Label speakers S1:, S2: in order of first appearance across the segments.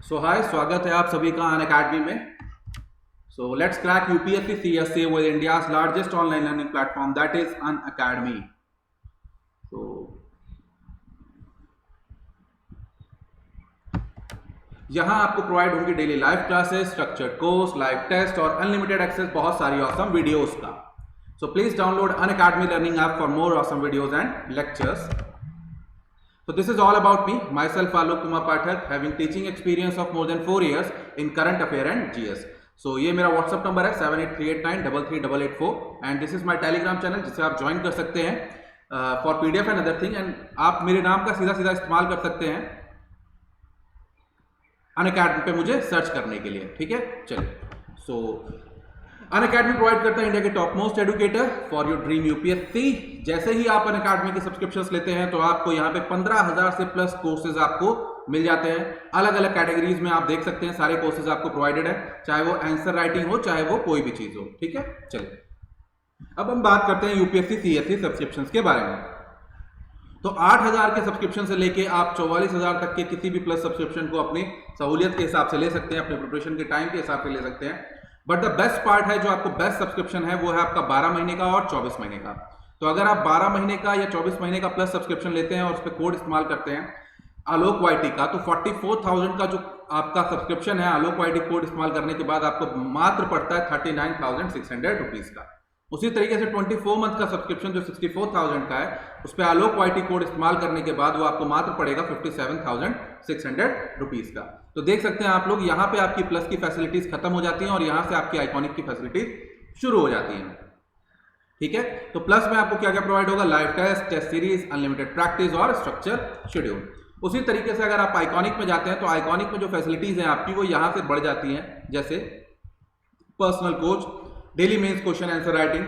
S1: सो हाय, स्वागत है आप सभी का अनअकैडमी में। So let's crack UPSC CSA with India's largest online learning platform that is Unacademy. तो यहाँ आपको प्रोवाइड होंगी daily live classes, structured course, live test और अनलिमिटेड एक्सेस बहुत सारी ऑसम वीडियोस का। So please download Unacademy learning app for more awesome videos and lectures. So this is all about me, myself Alok Kumar Pathak, having teaching experience of more than 4 years in current affair and GS. So ये मेरा WhatsApp number है 7838933884 and this is my Telegram channel जिसे आप join कर सकते हैं for PDF and other thing, and आप मेरे नाम का सीधा सीधा इस्तेमाल कर सकते हैं अनअकैडमी पे मुझे सर्च करने के लिए। ठीक है, चलिए। सो अनअकैडमी प्रोवाइड करता है इंडिया के top most educator for your dream UPSC. जैसे ही आप अनअकैडमी के सब्सक्रिप्शंस लेते हैं तो आपको यहाँ पे 15,000 से प्लस कोर्सेज आपको मिल जाते हैं। अलग अलग कैटेगरीज में आप देख सकते हैं, सारे कोर्सेज आपको प्रोवाइडेड है, चाहे वो आंसर राइटिंग हो, चाहे वो कोई भी चीज हो। ठीक है, चलिए अब हम बात करते हैं यूपीएससी सीएसई सब्सक्रिप्शंस के बारे में। तो 8,000 के सब्सक्रिप्शन से लेके आप 44,000 तक के किसी भी प्लस सब्सक्रिप्शन को अपनी सहूलियत के हिसाब से ले सकते हैं, अपने प्रिपरेशन के टाइम के हिसाब से ले सकते हैं। बट द बेस्ट पार्ट है, जो आपको बेस्ट सब्सक्रिप्शन है वो है आपका 12 महीने का और 24 महीने का। तो अगर आप 12 महीने का या 24 महीने का प्लस सब्सक्रिप्शन लेते हैं और उस पर कोड इस्तेमाल करते हैं आलोक वाईटी का, तो 44,000 का जो आपका सब्सक्रिप्शन है आलोक वाईटी कोड इस्तेमाल करने के बाद आपको मात्र पड़ता है 39,600 रुपीज का। उसी तरीके से 24 मंथ का सब्सक्रिप्शन जो 64,000 का है, उस पर आलोक वाईटी कोड इस्तेमाल करने के बाद वो आपको मात्र पड़ेगा 57,600 रुपीज का। तो देख सकते हैं आप लोग, यहाँ पे आपकी प्लस की फैसिलिटीज खत्म हो जाती हैं और यहाँ से आपकी आइकॉनिक की फैसिलिटीज शुरू हो जाती हैं। ठीक है, तो प्लस में आपको क्या क्या प्रोवाइड होगा? Live test, test series, unlimited practice और स्ट्रक्चर शेड्यूल। उसी तरीके से अगर आप आइकॉनिक में जाते हैं तो आइकॉनिक में जो फैसिलिटीज हैं आपकी वो यहाँ से बढ़ जाती हैं, जैसे personal coach, daily mains question answer writing,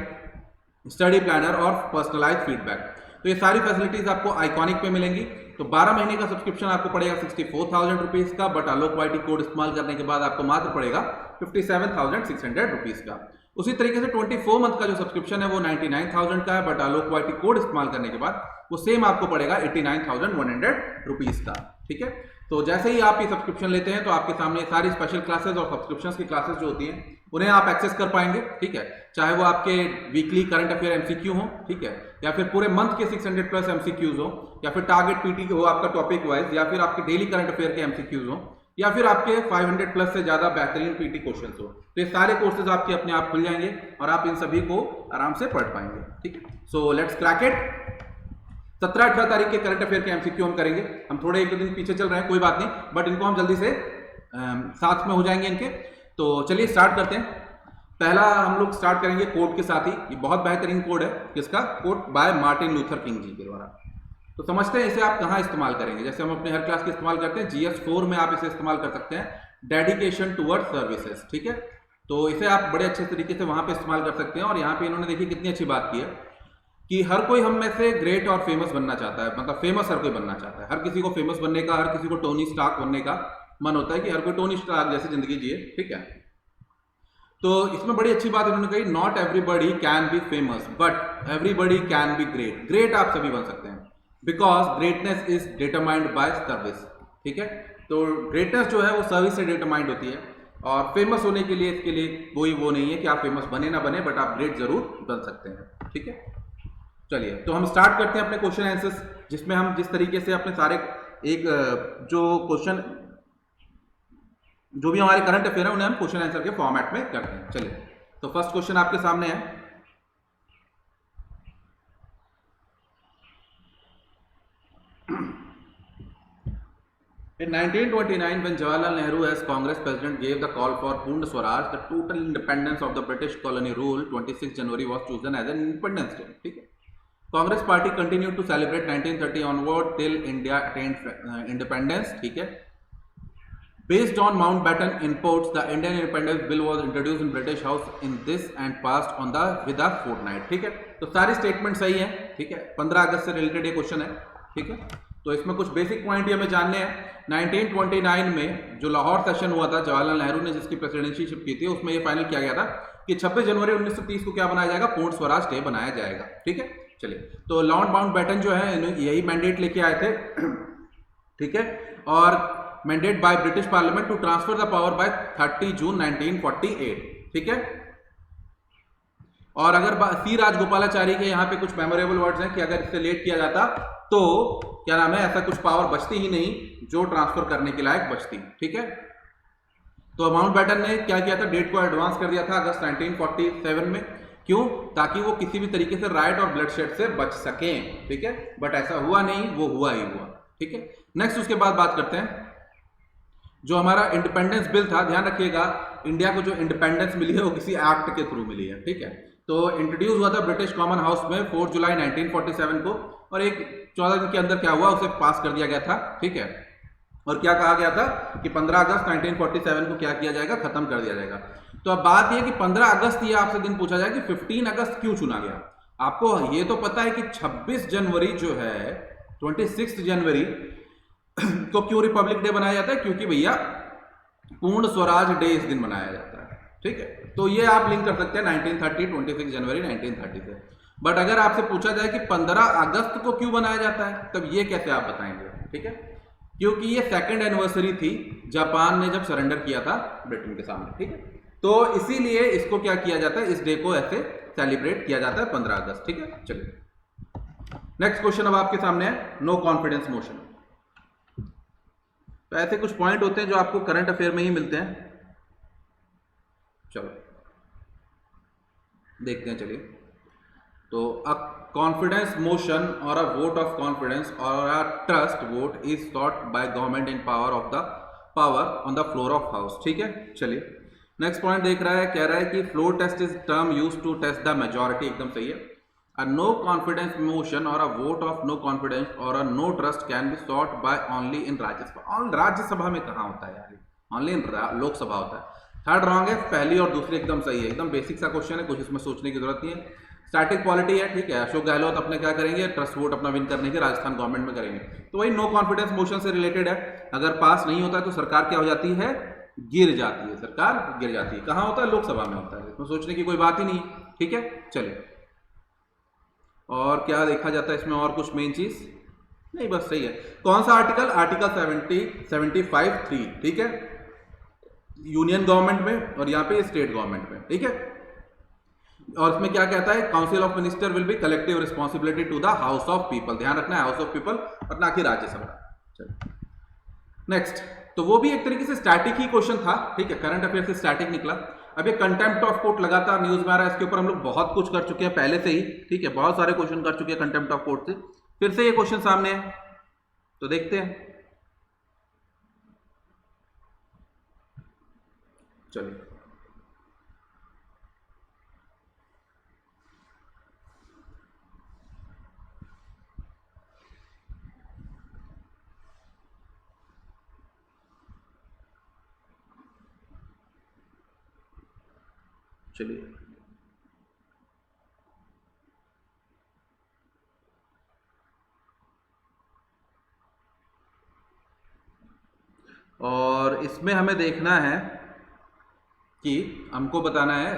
S1: study planner और पर्सनलाइज फीडबैक। तो ये सारी फैसिलिटीज आपको आइकॉनिक पे मिलेंगी। तो 12 महीने का सब्सक्रिप्शन आपको पड़ेगा 64,000 रुपीज का, बट आलोक वाईटी कोड इस्तेमाल करने के बाद आपको मात्र पड़ेगा 57,600 रुपीज का। उसी तरीके से 24 मंथ का जो सब्सक्रिप्शन है वो 99,000 का है, बट आलोक वाईटी कोड इस्तेमाल करने के बाद वो सेम आपको पड़ेगा 89,100 रुपीज का। ठीक है, तो जैसे ही आप ये सब्सक्रिप्शन लेते हैं तो आपके सामने सारी स्पेशल क्लासेस और सब्सक्रिप्शंस की क्लासेस जो होती हैं उन्हें आप एक्सेस कर पाएंगे। ठीक है, चाहे वो आपके वीकली करंट अफेयर एमसीक्यू हो, ठीक है, या फिर पूरे मंथ के 600 प्लस एमसीक्यूज हो, या फिर टारगेट पीटी हो आपका टॉपिक वाइज, या फिर आपके डेली करंट अफेयर के एमसीक्यूज हो, या फिर आपके 500 प्लस से ज्यादा बेहतरीन पीटी क्वेश्चंस हो। तो ये सारे कोर्सेज आपके अपने आप खुल जाएंगे और आप इन सभी को आराम से पढ़ पाएंगे। ठीक है, सो लेट्स क्रैक इट। 17-18 तारीख के करंट अफेयर के एमसीक्यू हम करेंगे। हम थोड़े 1-2 दिन पीछे चल रहे हैं, कोई बात नहीं, बट इनको हम जल्दी से साथ में हो जाएंगे इनके। तो चलिए स्टार्ट करते हैं। पहला हम लोग स्टार्ट करेंगे कोड के साथ ही। ये बहुत बेहतरीन कोड है, किसका? कोड बाय मार्टिन लूथर किंग जी के द्वारा। तो समझते हैं इसे आप कहाँ इस्तेमाल करेंगे। जैसे हम अपने हर क्लास के इस्तेमाल करते हैं, GS4 में आप इसे इस्तेमाल कर सकते हैं, डेडिकेशन टूवर्ड सर्विसेज। ठीक है, तो इसे आप बड़े अच्छे तरीके से वहां पे इस्तेमाल कर सकते हैं। और यहाँ पे इन्होंने देखिए कितनी अच्छी बात की है कि हर कोई हम में से ग्रेट और फेमस बनना चाहता है, मतलब फेमस हर कोई बनना चाहता है। हर किसी को फेमस बनने का, हर किसी को टोनी स्टार्क बनने का मन होता है कि हर कोई टोनी स्टार्क जैसी जिंदगी जिए। ठीक है, तो इसमें बड़ी अच्छी बात इन्होंने कही, not everybody can be famous but everybody can be great. Great आप सभी बन सकते हैं, because greatness is determined by service. ठीक है, तो ग्रेटनेस जो है वो सर्विस से डिटरमाइंड होती है, और फेमस होने के लिए इसके लिए कोई वो नहीं है कि आप फेमस बने ना बने, बट आप ग्रेट जरूर बन सकते हैं। ठीक है, चलिए तो हम स्टार्ट करते हैं अपने क्वेश्चन आंसर्स, जिसमें हम जिस तरीके से अपने सारे एक जो क्वेश्चन जो भी हमारे करंट अफेयर है उन्हें हम क्वेश्चन आंसर के फॉर्मेट में करते हैं। चलिए, तो फर्स्ट क्वेश्चन आपके सामने है। In 1929, when Jawaharlal Nehru as Congress President gave the call for Purna Swaraj, the total independence of the British colony rule, 26 January was chosen as an Independence Day. ठीक है, Congress Party continued to celebrate 1930 onward till India attained independence. ठीक है, based on Mountbatten imports, the Indian Independence Bill was introduced in British House in this and passed on the with a fortnight. ठीक है, तो सारी statement सही है। ठीक है, 15 अगस्त से रिलेटेड ये क्वेश्चन है। ठीक है, तो इसमें कुछ बेसिक पॉइंट हमें जानने हैं। 1929 में जो लाहौर सेशन हुआ था, जवाहरलाल नेहरू ने जिसकी प्रेसिडेंसीशिप की थी, उसमें ये फाइनल किया गया था कि 26 जनवरी 1930 को क्या बनाया जाएगा? पूर्ण स्वराज डे बनाया जाएगा। ठीक है, चलिए, तो लॉर्ड माउंटबेटन जो है यही मैंडेट लेके आए थे। ठीक है, और mandate by British parliament to transfer the power by 30 June 1948। ठीक है। और अगर सी राजगोपालाचारी के यहाँ पे कुछ मेमोरेबल वर्ड्स हैं कि अगर इससे लेट किया जाता तो क्या नाम है, ऐसा कुछ पावर बचती ही नहीं जो ट्रांसफर करने के लायक बचती। ठीक है। तो माउंटबेटन ने क्या किया था, डेट को एडवांस कर दिया था अगस्त 1947 में। क्यों? ताकि वो किसी भी तरीके से राइट और ब्लडशेड से बच सकें। ठीक है। बट ऐसा हुआ नहीं, वो हुआ ही हुआ। ठीक है। नेक्स्ट उसके बाद बात करते हैं जो हमारा इंडिपेंडेंस बिल था। ध्यान रखिएगा, इंडिया को जो इंडिपेंडेंस मिली है वो किसी एक्ट के थ्रू मिली है। ठीक है। तो इंट्रोड्यूस हुआ था ब्रिटिश कॉमन हाउस में 4 जुलाई 1947 को, और एक 14 दिन के अंदर क्या हुआ, उसे पास कर दिया गया था। ठीक है। और क्या कहा गया था कि 15 अगस्त 1947 को क्या किया जाएगा, खत्म कर दिया जाएगा। तो अब बात यह कि 15 अगस्त ये आपसे दिन पूछा जाए कि 15 अगस्त क्यों चुना गया। आपको ये तो पता है कि 26 जनवरी जो है, 26 जनवरी को क्यों रिपब्लिक डे बनाया जाता है, क्योंकि भैया पूर्ण स्वराज डे इस दिन मनाया जाता है। ठीक है। तो ये आप लिंक कर सकते हैं 1930, 26 जनवरी 1930 से। बट अगर आपसे पूछा जाए कि 15 अगस्त को क्यों बनाया जाता है, तब ये कैसे आप बताएंगे। ठीक है। क्योंकि ये सेकंड एनिवर्सरी थी जापान ने जब सरेंडर किया था ब्रिटेन के सामने। ठीक है। तो इसीलिए इसको क्या किया जाता है, इस डे को ऐसे सेलिब्रेट किया जाता है 15 अगस्त। ठीक है। चलिए नेक्स्ट क्वेश्चन अब आपके सामने है, नो कॉन्फिडेंस मोशन। तो ऐसे कुछ पॉइंट होते हैं जो आपको करंट अफेयर में ही मिलते हैं। चलो देखते हैं। चलिए, तो अ कॉन्फिडेंस मोशन और अ वोट ऑफ कॉन्फिडेंस और a trust vote is sought by government in power on the floor of house. ठीक है। चलिए नेक्स्ट पॉइंट देख रहा है, कह रहा है कि floor test is term used to test the majority. एकदम सही है। A no confidence motion or a vote of no confidence or a no trust can be sought by only in Rajya Sabha. और राज्यसभा में कहाँ होता है यार, ओनली इन लोकसभा होता है। थर्ड रॉन्ग है, पहली और दूसरी एकदम सही है। एकदम बेसिक सा क्वेश्चन है, कुछ इसमें सोचने की जरूरत नहीं है। स्टैटिक पॉलिटी है। ठीक है। अशोक गहलोत अपने क्या करेंगे, ट्रस्ट वोट अपना विन करने के राजस्थान गवर्नमेंट में करेंगे। तो वही नो कॉन्फिडेंस मोशन से रिलेटेड है। अगर पास नहीं होता है तो सरकार क्या हो जाती है, गिर जाती है। सरकार गिर जाती है। कहाँ होता है, लोकसभा में होता है। इसमें सोचने की कोई बात ही नहीं। ठीक है। चलिए, और क्या देखा जाता है इसमें, और कुछ मेन चीज नहीं, बस सही है। कौन सा आर्टिकल, आर्टिकल 75(3). ठीक है। यूनियन गवर्नमेंट में और यहाँ पे स्टेट गवर्नमेंट में। ठीक है। और इसमें क्या कहता है, council of minister will be collective responsibility to the house of people. ध्यान रखना है, हाउस ऑफ पीपल और ना कि राज्यसभा। चलिए नेक्स्ट, तो वो भी एक तरीके से स्टैटिक ही क्वेश्चन था। ठीक है। करंट अफेयर से स्टैटिक निकला। अब ये कंटेम्प्ट ऑफ कोर्ट लगातार न्यूज में आ रहा है, इसके ऊपर हम लोग बहुत कुछ कर चुके हैं पहले से ही। ठीक है। बहुत सारे क्वेश्चन कर चुके हैं कंटेम्प्ट ऑफ कोर्ट से। फिर से ये क्वेश्चन सामने है, तो देखते हैं। चलिए, चलिए और इसमें हमें देखना है कि हमको बताना है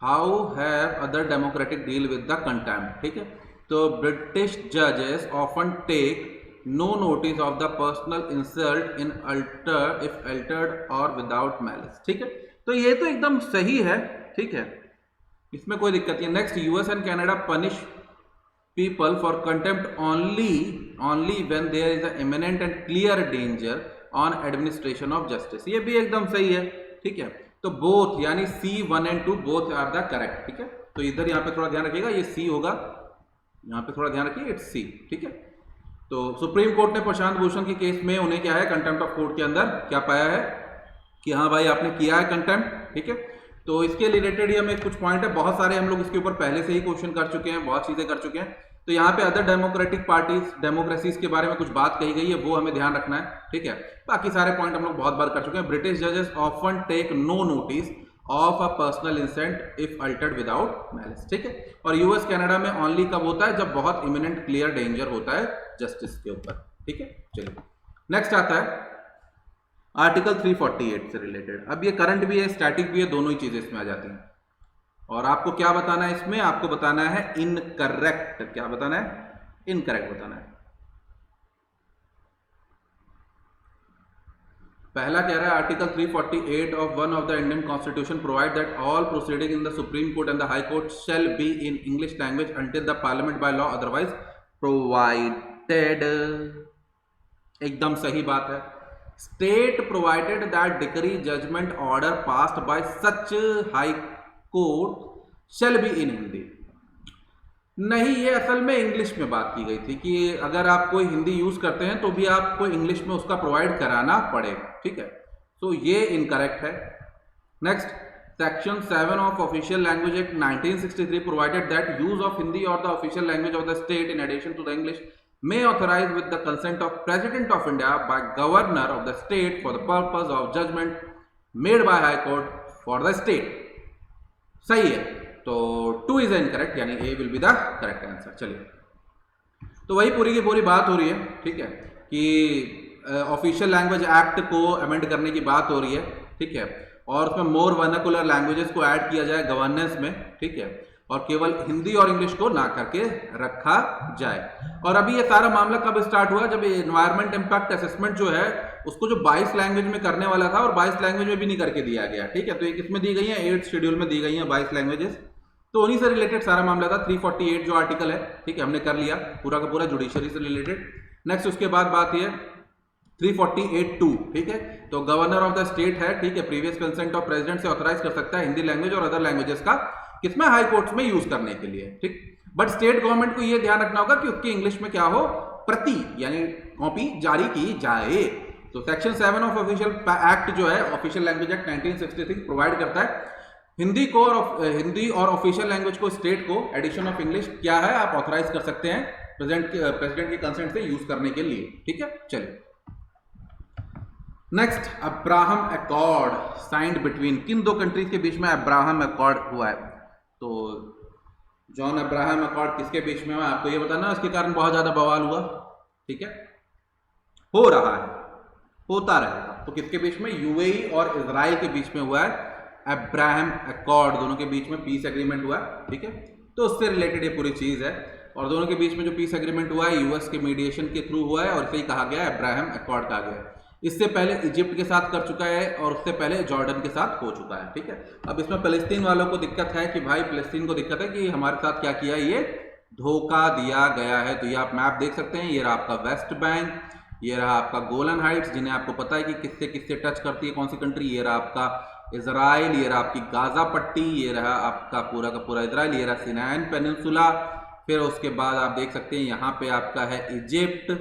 S1: how have other democratic deal with the contempt. ठीक है। तो ब्रिटिश जजेस often take no notice of the personal insult in alter if altered और विदाउट मैलिस। ठीक है। तो ये तो एकदम सही है। ठीक है। इसमें कोई दिक्कत नहीं है। Next, US and Canada punish people for contempt only when there is a imminent and clear danger on administration of justice. ये भी एकदम सही है। ठीक है। तो बोथ यानी C1 और 2 बोथ आर द करेक्ट। ठीक है। तो इधर यहाँ पे थोड़ा ध्यान रखिएगा, ये C होगा, यहाँ पे थोड़ा ध्यान रखिए, इट्स C। ठीक है। तो सुप्रीम कोर्ट ने प्रशांत भूषण के केस में उन्हें क्या है, कंटेम्प्ट ऑफ कोर्ट के अंदर क्या पाया है कि हाँ भाई आपने किया है कंटेम्प्ट। ठीक है। तो इसके रिलेटेड ही हमें कुछ पॉइंट है, बहुत सारे हम लोग इसके ऊपर पहले से ही क्वेश्चन कर चुके हैं, बहुत चीजें कर चुके हैं। तो यहाँ पे अदर डेमोक्रेटिक पार्टीज डेमोक्रेसीज के बारे में कुछ बात कही गई है, वो हमें ध्यान रखना है। ठीक है। बाकी सारे पॉइंट हम लोग बहुत बार कर चुके हैं। ब्रिटिश जजेस often take no notice of a personal insult if uttered without malice. ठीक है। और यूएस कनाडा में ओनली कब होता है, जब बहुत इमिनेंट क्लियर डेंजर होता है जस्टिस के ऊपर। ठीक है। चलिए नेक्स्ट आता है आर्टिकल 348 से रिलेटेड। अब ये करंट भी है, स्टैटिक भी है, दोनों ही चीजें इसमें आ जाती हैं। और आपको क्या बताना है इसमें, आपको बताना है इनकरेक्ट। क्या बताना है, इनकरेक्ट बताना है। पहला कह रहा है article 348 of one of the Indian constitution provide that all proceeding in the supreme court and the high court shall be in English language until the parliament by law otherwise provided. एकदम सही बात है। State provided that decree judgment order passed by such high court shall be in Hindi. नहीं, ये असल में English में बात की गई थी कि अगर आप कोई हिंदी यूज करते हैं तो भी आपको इंग्लिश में उसका प्रोवाइड कराना पड़ेगा, ठीक है। तो ये इनकरेक्ट है। Next, section 7 of official language act 1963 provided that use of Hindi और the official language of the state in addition to the English may authorize with the consent of President of India by Governor of the state for the purpose of judgment made by High Court for the state। सही है, तो 2 is incorrect, यानी A will be the correct answer। चलिए, तो वही पूरी की पूरी बात हो रही है, ठीक है, कि ऑफिशियल लैंग्वेज एक्ट को अमेंड करने की बात हो रही है, ठीक है, और उसमें मोर वर्नाकुलर लैंग्वेजेस को ऐड किया जाए गवर्नेंस में, ठीक है, और केवल हिंदी और इंग्लिश को ना करके रखा जाए। और अभी ये सारा मामला कब स्टार्ट हुआ? जब एनवायरमेंट इंपैक्ट असेसमेंट जो है उसको जो 22 लैंग्वेज में करने वाला था और 22 लैंग्वेज में भी नहीं करके दिया गया, ठीक है। तो एक इसमें दी गई है, 8th शेड्यूल में दी गई है 22 लैंग्वेजेस। तो उन्हीं से रिलेटेड सारा मामला था। 348 जो आर्टिकल है, ठीक है, हमने कर लिया पूरा का पूरा जुडिशरी से रिलेटेड। नेक्स्ट उसके बाद बात यह 348(2), ठीक है, तो गवर्नर ऑफ द स्टेट है, ठीक है, प्रीवियस कंसेंट ऑफ प्रेसिडेंट से ऑथराइज कर सकता है हिंदी लैंग्वेज और अदर लैंग्वेजेस का किसमें, हाई कोर्ट्स में यूज करने के लिए, ठीक। बट स्टेट गवर्नमेंट को यह ध्यान रखना होगा कि उसकी इंग्लिश में क्या हो, प्रति यानी कॉपी जारी की जाए। तो सेक्शन 7 ऑफ ऑफिशियल एक्ट जो है, ऑफिशियल लैंग्वेज एक्ट 1963 प्रोवाइड करता है हिंदी को और हिंदी और ऑफिशियल लैंग्वेज को स्टेट को एडिशन ऑफ इंग्लिश क्या है, आप ऑथराइज कर सकते हैं प्रेसिडेंट के कंसेंट से यूज करने के लिए, ठीक है। चलिए, next, Abraham accord signed between, किन दो कंट्रीज के बीच में अब्राहम अकॉर्ड हुआ है? तो जॉन अब्राहम अकॉर्ड किसके बीच में हुआ, आपको ये बताना, इसके कारण बहुत ज्यादा बवाल हुआ, ठीक है, हो रहा है, होता रहेगा। तो किसके बीच में? यूएई और इजराइल के बीच में हुआ है अब्राहम अकॉर्ड, दोनों के बीच में पीस एग्रीमेंट हुआ है, ठीक है। तो उससे रिलेटेड ये पूरी चीज है, और दोनों के बीच में जो पीस एग्रीमेंट हुआ है यूएस के मीडिएशन के थ्रू हुआ है, और इसे ही कहा गया है अब्राहम अकॉर्ड कहा गया है। इससे पहले इजिप्ट के साथ कर चुका है और उससे पहले जॉर्डन के साथ हो चुका है, ठीक है। अब इसमें फलस्तीन वालों को दिक्कत है कि भाई फलस्तीन को दिक्कत है कि हमारे साथ क्या किया, ये धोखा दिया गया है। तो ये आप मैप देख सकते हैं, ये रहा आपका वेस्ट बैंक, ये रहा आपका गोलन हाइट्स, जिन्हें आपको पता है कि किससे किससे टच करती है कौन सी कंट्री, ये रहा आपका इजराइल, ये रहा आपकी गाजा पट्टी, ये रहा आपका पूरा का पूरा इजराइल, ये रहा सिनाइन पेनिनसुला, फिर उसके बाद आप देख सकते हैं यहाँ पे आपका है इजिप्ट,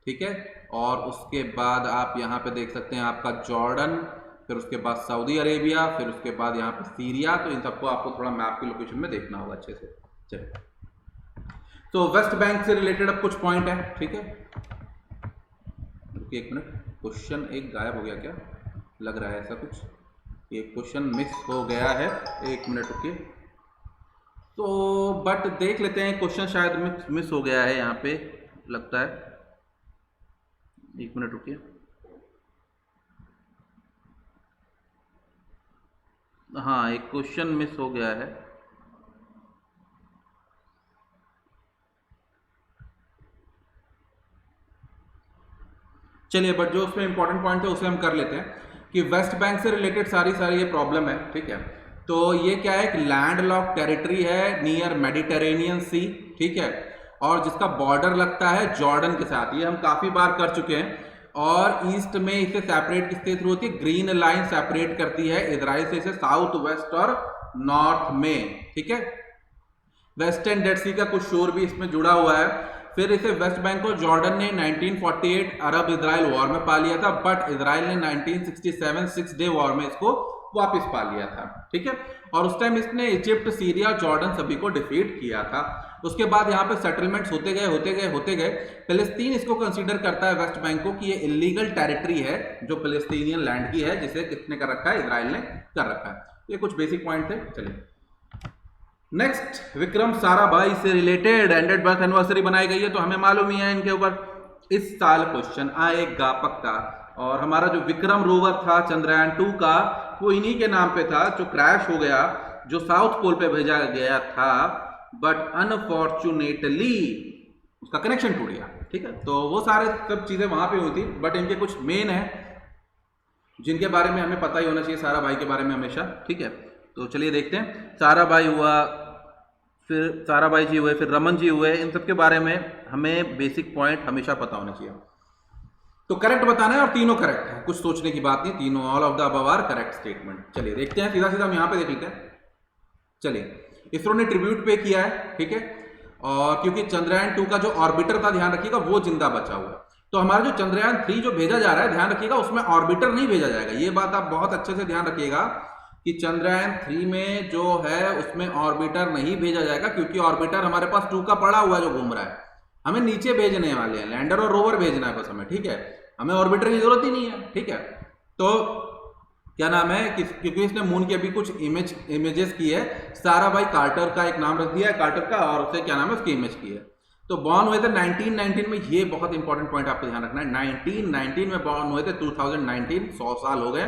S1: ठीक है, और उसके बाद आप यहाँ पे देख सकते हैं आपका जॉर्डन, फिर उसके बाद सऊदी अरेबिया, फिर उसके बाद यहाँ पे सीरिया। तो इन सबको आपको थोड़ा मैप की लोकेशन में देखना होगा अच्छे से। चलिए, तो वेस्ट बैंक से रिलेटेड अब कुछ पॉइंट है, ठीक है। एक मिनट, क्वेश्चन एक गायब हो गया क्या, लग रहा है ऐसा कुछ, एक क्वेश्चन मिस हो गया है, एक मिनट रुकिए। तो बट देख लेते हैं, क्वेश्चन शायद मिस हो गया है यहाँ पे, लगता है, एक मिनट रुकिए। हाँ, एक क्वेश्चन मिस हो गया है। चलिए, बट जो उसमें इंपॉर्टेंट पॉइंट है उसे हम कर लेते हैं कि वेस्ट बैंक से रिलेटेड सारी ये प्रॉब्लम है, ठीक है। तो ये क्या है, एक लैंड लॉक टेरिटरी है नियर मेडिटेरेनियन सी, ठीक है, और जिसका बॉर्डर लगता है जॉर्डन के साथ। ये हम काफी बार कर चुके हैं, और ईस्ट में इसे सेपरेट किसके थ्रू होती है, ग्रीन लाइन सेपरेट करती है इजराइल से इसे साउथ वेस्ट और नॉर्थ में, ठीक है। वेस्टर्न डेड सी का कुछ शोर भी इसमें जुड़ा हुआ है। फिर इसे वेस्ट बैंक को जॉर्डन ने 1948 अरब इजराइल वॉर में पा लिया था, बट इजराइल ने 1967 6 डे वॉर में इसको वापस पा लिया था, ठीक है। और उस टाइम इसने इजिप्ट, सीरिया, जॉर्डन सभी को डिफीट किया था। उसके बाद यहाँ पे सेटलमेंट्स होते गए। फिलिस्तीन इसको कंसीडर करता है वेस्ट बैंक को कि ये इलीगल टेरिटरी है जो फिलिस्तीनियन लैंड की है, जिसे किसने कर रखा है, इजराइल ने कर रखा है। ये कुछ बेसिक पॉइंट थे। चलिए, नेक्स्ट, विक्रम साराभाई से रिलेटेड 100th बर्थ एनिवर्सरी बनाई गई है, तो हमें मालूम ही है इनके ऊपर इस साल क्वेश्चन आएगा पक्का। और हमारा जो विक्रम रोवर था चंद्रयान 2 का, वो इन्हीं के नाम पे था, जो क्रैश हो गया, जो साउथ पोल पे भेजा गया था, बट अनफॉर्चुनेटली उसका कनेक्शन टूट गया, ठीक है। तो वो सारे सब चीजें वहां पे हुई थी, बट इनके कुछ मेन है जिनके बारे में हमें पता ही होना चाहिए, सारा भाई के बारे में हमेशा, ठीक है। तो चलिए देखते हैं, सारा भाई हुआ, फिर सारा भाई जी हुए, फिर रमन जी हुए, इन सब के बारे में हमें बेसिक पॉइंट हमेशा पता होना चाहिए। तो करेक्ट बताना है और तीनों करेक्ट है, कुछ सोचने की बात नहीं, तीनों all of the above are correct statement. चलिए देखते हैं, सीधा सीधा हम यहाँ पे देख लेते हैं। चलिए, इसरो ने ट्रिब्यूट पे किया है, ठीक है, और क्योंकि चंद्रयान 2 का जो ऑर्बिटर था, ध्यान रखिएगा, वो जिंदा बचा हुआ है। तो हमारा जो चंद्रयान 3 जो भेजा जा रहा है, ध्यान रखिएगा, उसमें ऑर्बिटर नहीं भेजा जाएगा। ये बात आप बहुत अच्छे से ध्यान रखिएगा कि चंद्रयान 3 में जो है उसमें ऑर्बिटर नहीं भेजा जाएगा, क्योंकि ऑर्बिटर हमारे पास 2 का पड़ा हुआ है जो घूम रहा है। हमें नीचे भेजने वाले हैं, लैंडर और रोवर भेजना है बस हमें, ठीक है, हमें ऑर्बिटर की जरूरत ही नहीं है, ठीक है। तो क्या नाम है, क्योंकि इसने मून की अभी कुछ इमेजेस की है, सारा भाई कार्टर का एक नाम रख दिया है कार्टर का, और उसे क्या नाम है, उसकी इमेज की है। तो बॉर्न हुए थे 1919 में, ये बहुत इंपॉर्टेंट पॉइंट आपको ध्यान रखना है, 1919 में बॉर्न हुए थे, 2019 100 साल हो गए।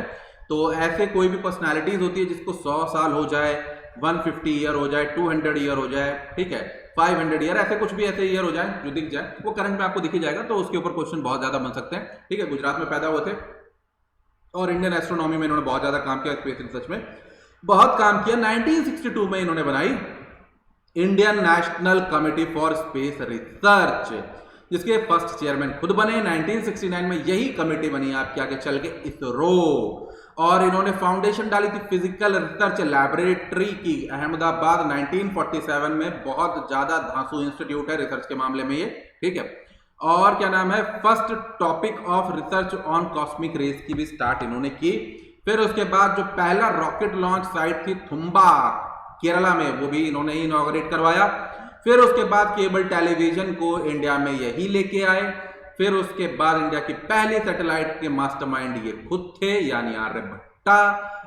S1: तो ऐसे कोई भी पर्सनैलिटीज होती है जिसको 100 साल हो जाए, 150 ईयर हो जाए, 200 ईयर हो जाए, ठीक है, 500 ईयर, ऐसे कुछ भी ऐसे ईयर हो जाए जो दिख जाए, वो करंट में आपको दिख ही जाएगा। तो उसके ऊपर क्वेश्चन बहुत ज्यादा बन सकते हैं, ठीक है। गुजरात में पैदा हुए थे और इंडियन एस्ट्रोनॉमी में इन्होंने बहुत ज्यादा काम किया, स्पेस रिसर्च में बहुत काम किया। 1962 में इन्होंने बनाई Indian national committee for space research, जिसके फर्स्ट चेयरमैन खुद बने। 1969 में यही कमेटी बनी आपके आगे चल के इसरो, और इन्होंने फाउंडेशन डाली थी फिजिकल रिसर्च लैबोरेटरी की अहमदाबाद 1947 में। बहुत ज्यादा धांसू इंस्टीट्यूट है रिसर्च के मामले में ये, ठीक है। और क्या नाम है, first topic of research on cosmic rays की भी स्टार्ट इन्होंने की। फिर उसके बाद जो पहला रॉकेट लॉन्च साइट थी थुम्बा केरला में, वो भी इन्होंने ही इनॉग्रेट करवाया। फिर उसके बाद केबल टेलीविजन को इंडिया में यही लेके आए। फिर उसके बाद इंडिया की पहली सैटेलाइट के मास्टरमाइंड ये खुद थे, यानी आर्यभट्टा,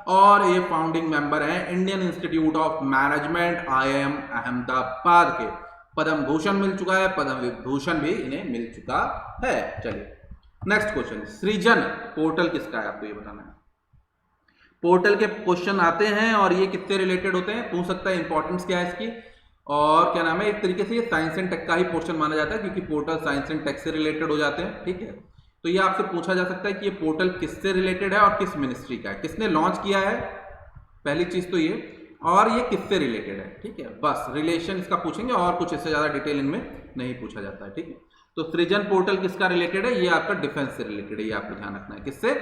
S1: और ये फाउंडिंग मेंबर हैं Indian institute of management IIM Ahmedabad के। पद्म भूषण मिल चुका है, पद्म विभूषण भी इन्हें मिल चुका है। चलिए नेक्स्ट क्वेश्चन, सृजन पोर्टल किसका है, आपको ये बताना है। पोर्टल के क्वेश्चन आते हैं और ये किससे रिलेटेड होते हैं, पूछ सकता है, इंपॉर्टेंस क्या है इसकी, और क्या नाम है, एक तरीके से ये साइंस एंड टेक का ही पोर्शन माना जाता है, क्योंकि पोर्टल साइंस एंड टेक से रिलेटेड हो जाते हैं, ठीक है। तो ये आपसे पूछा जा सकता है कि ये पोर्टल किससे रिलेटेड है और किस मिनिस्ट्री का है, किसने लॉन्च किया है, पहली चीज तो ये, और ये किससे रिलेटेड है, ठीक है। बस रिलेशन इसका पूछेंगे, और कुछ इससे ज्यादा डिटेल इनमें नहीं पूछा जाता है, ठीक है। तो सृजन पोर्टल किसका रिलेटेड है, ये आपका डिफेंस से रिलेटेड है, ये आपको ध्यान रखना है, किससे,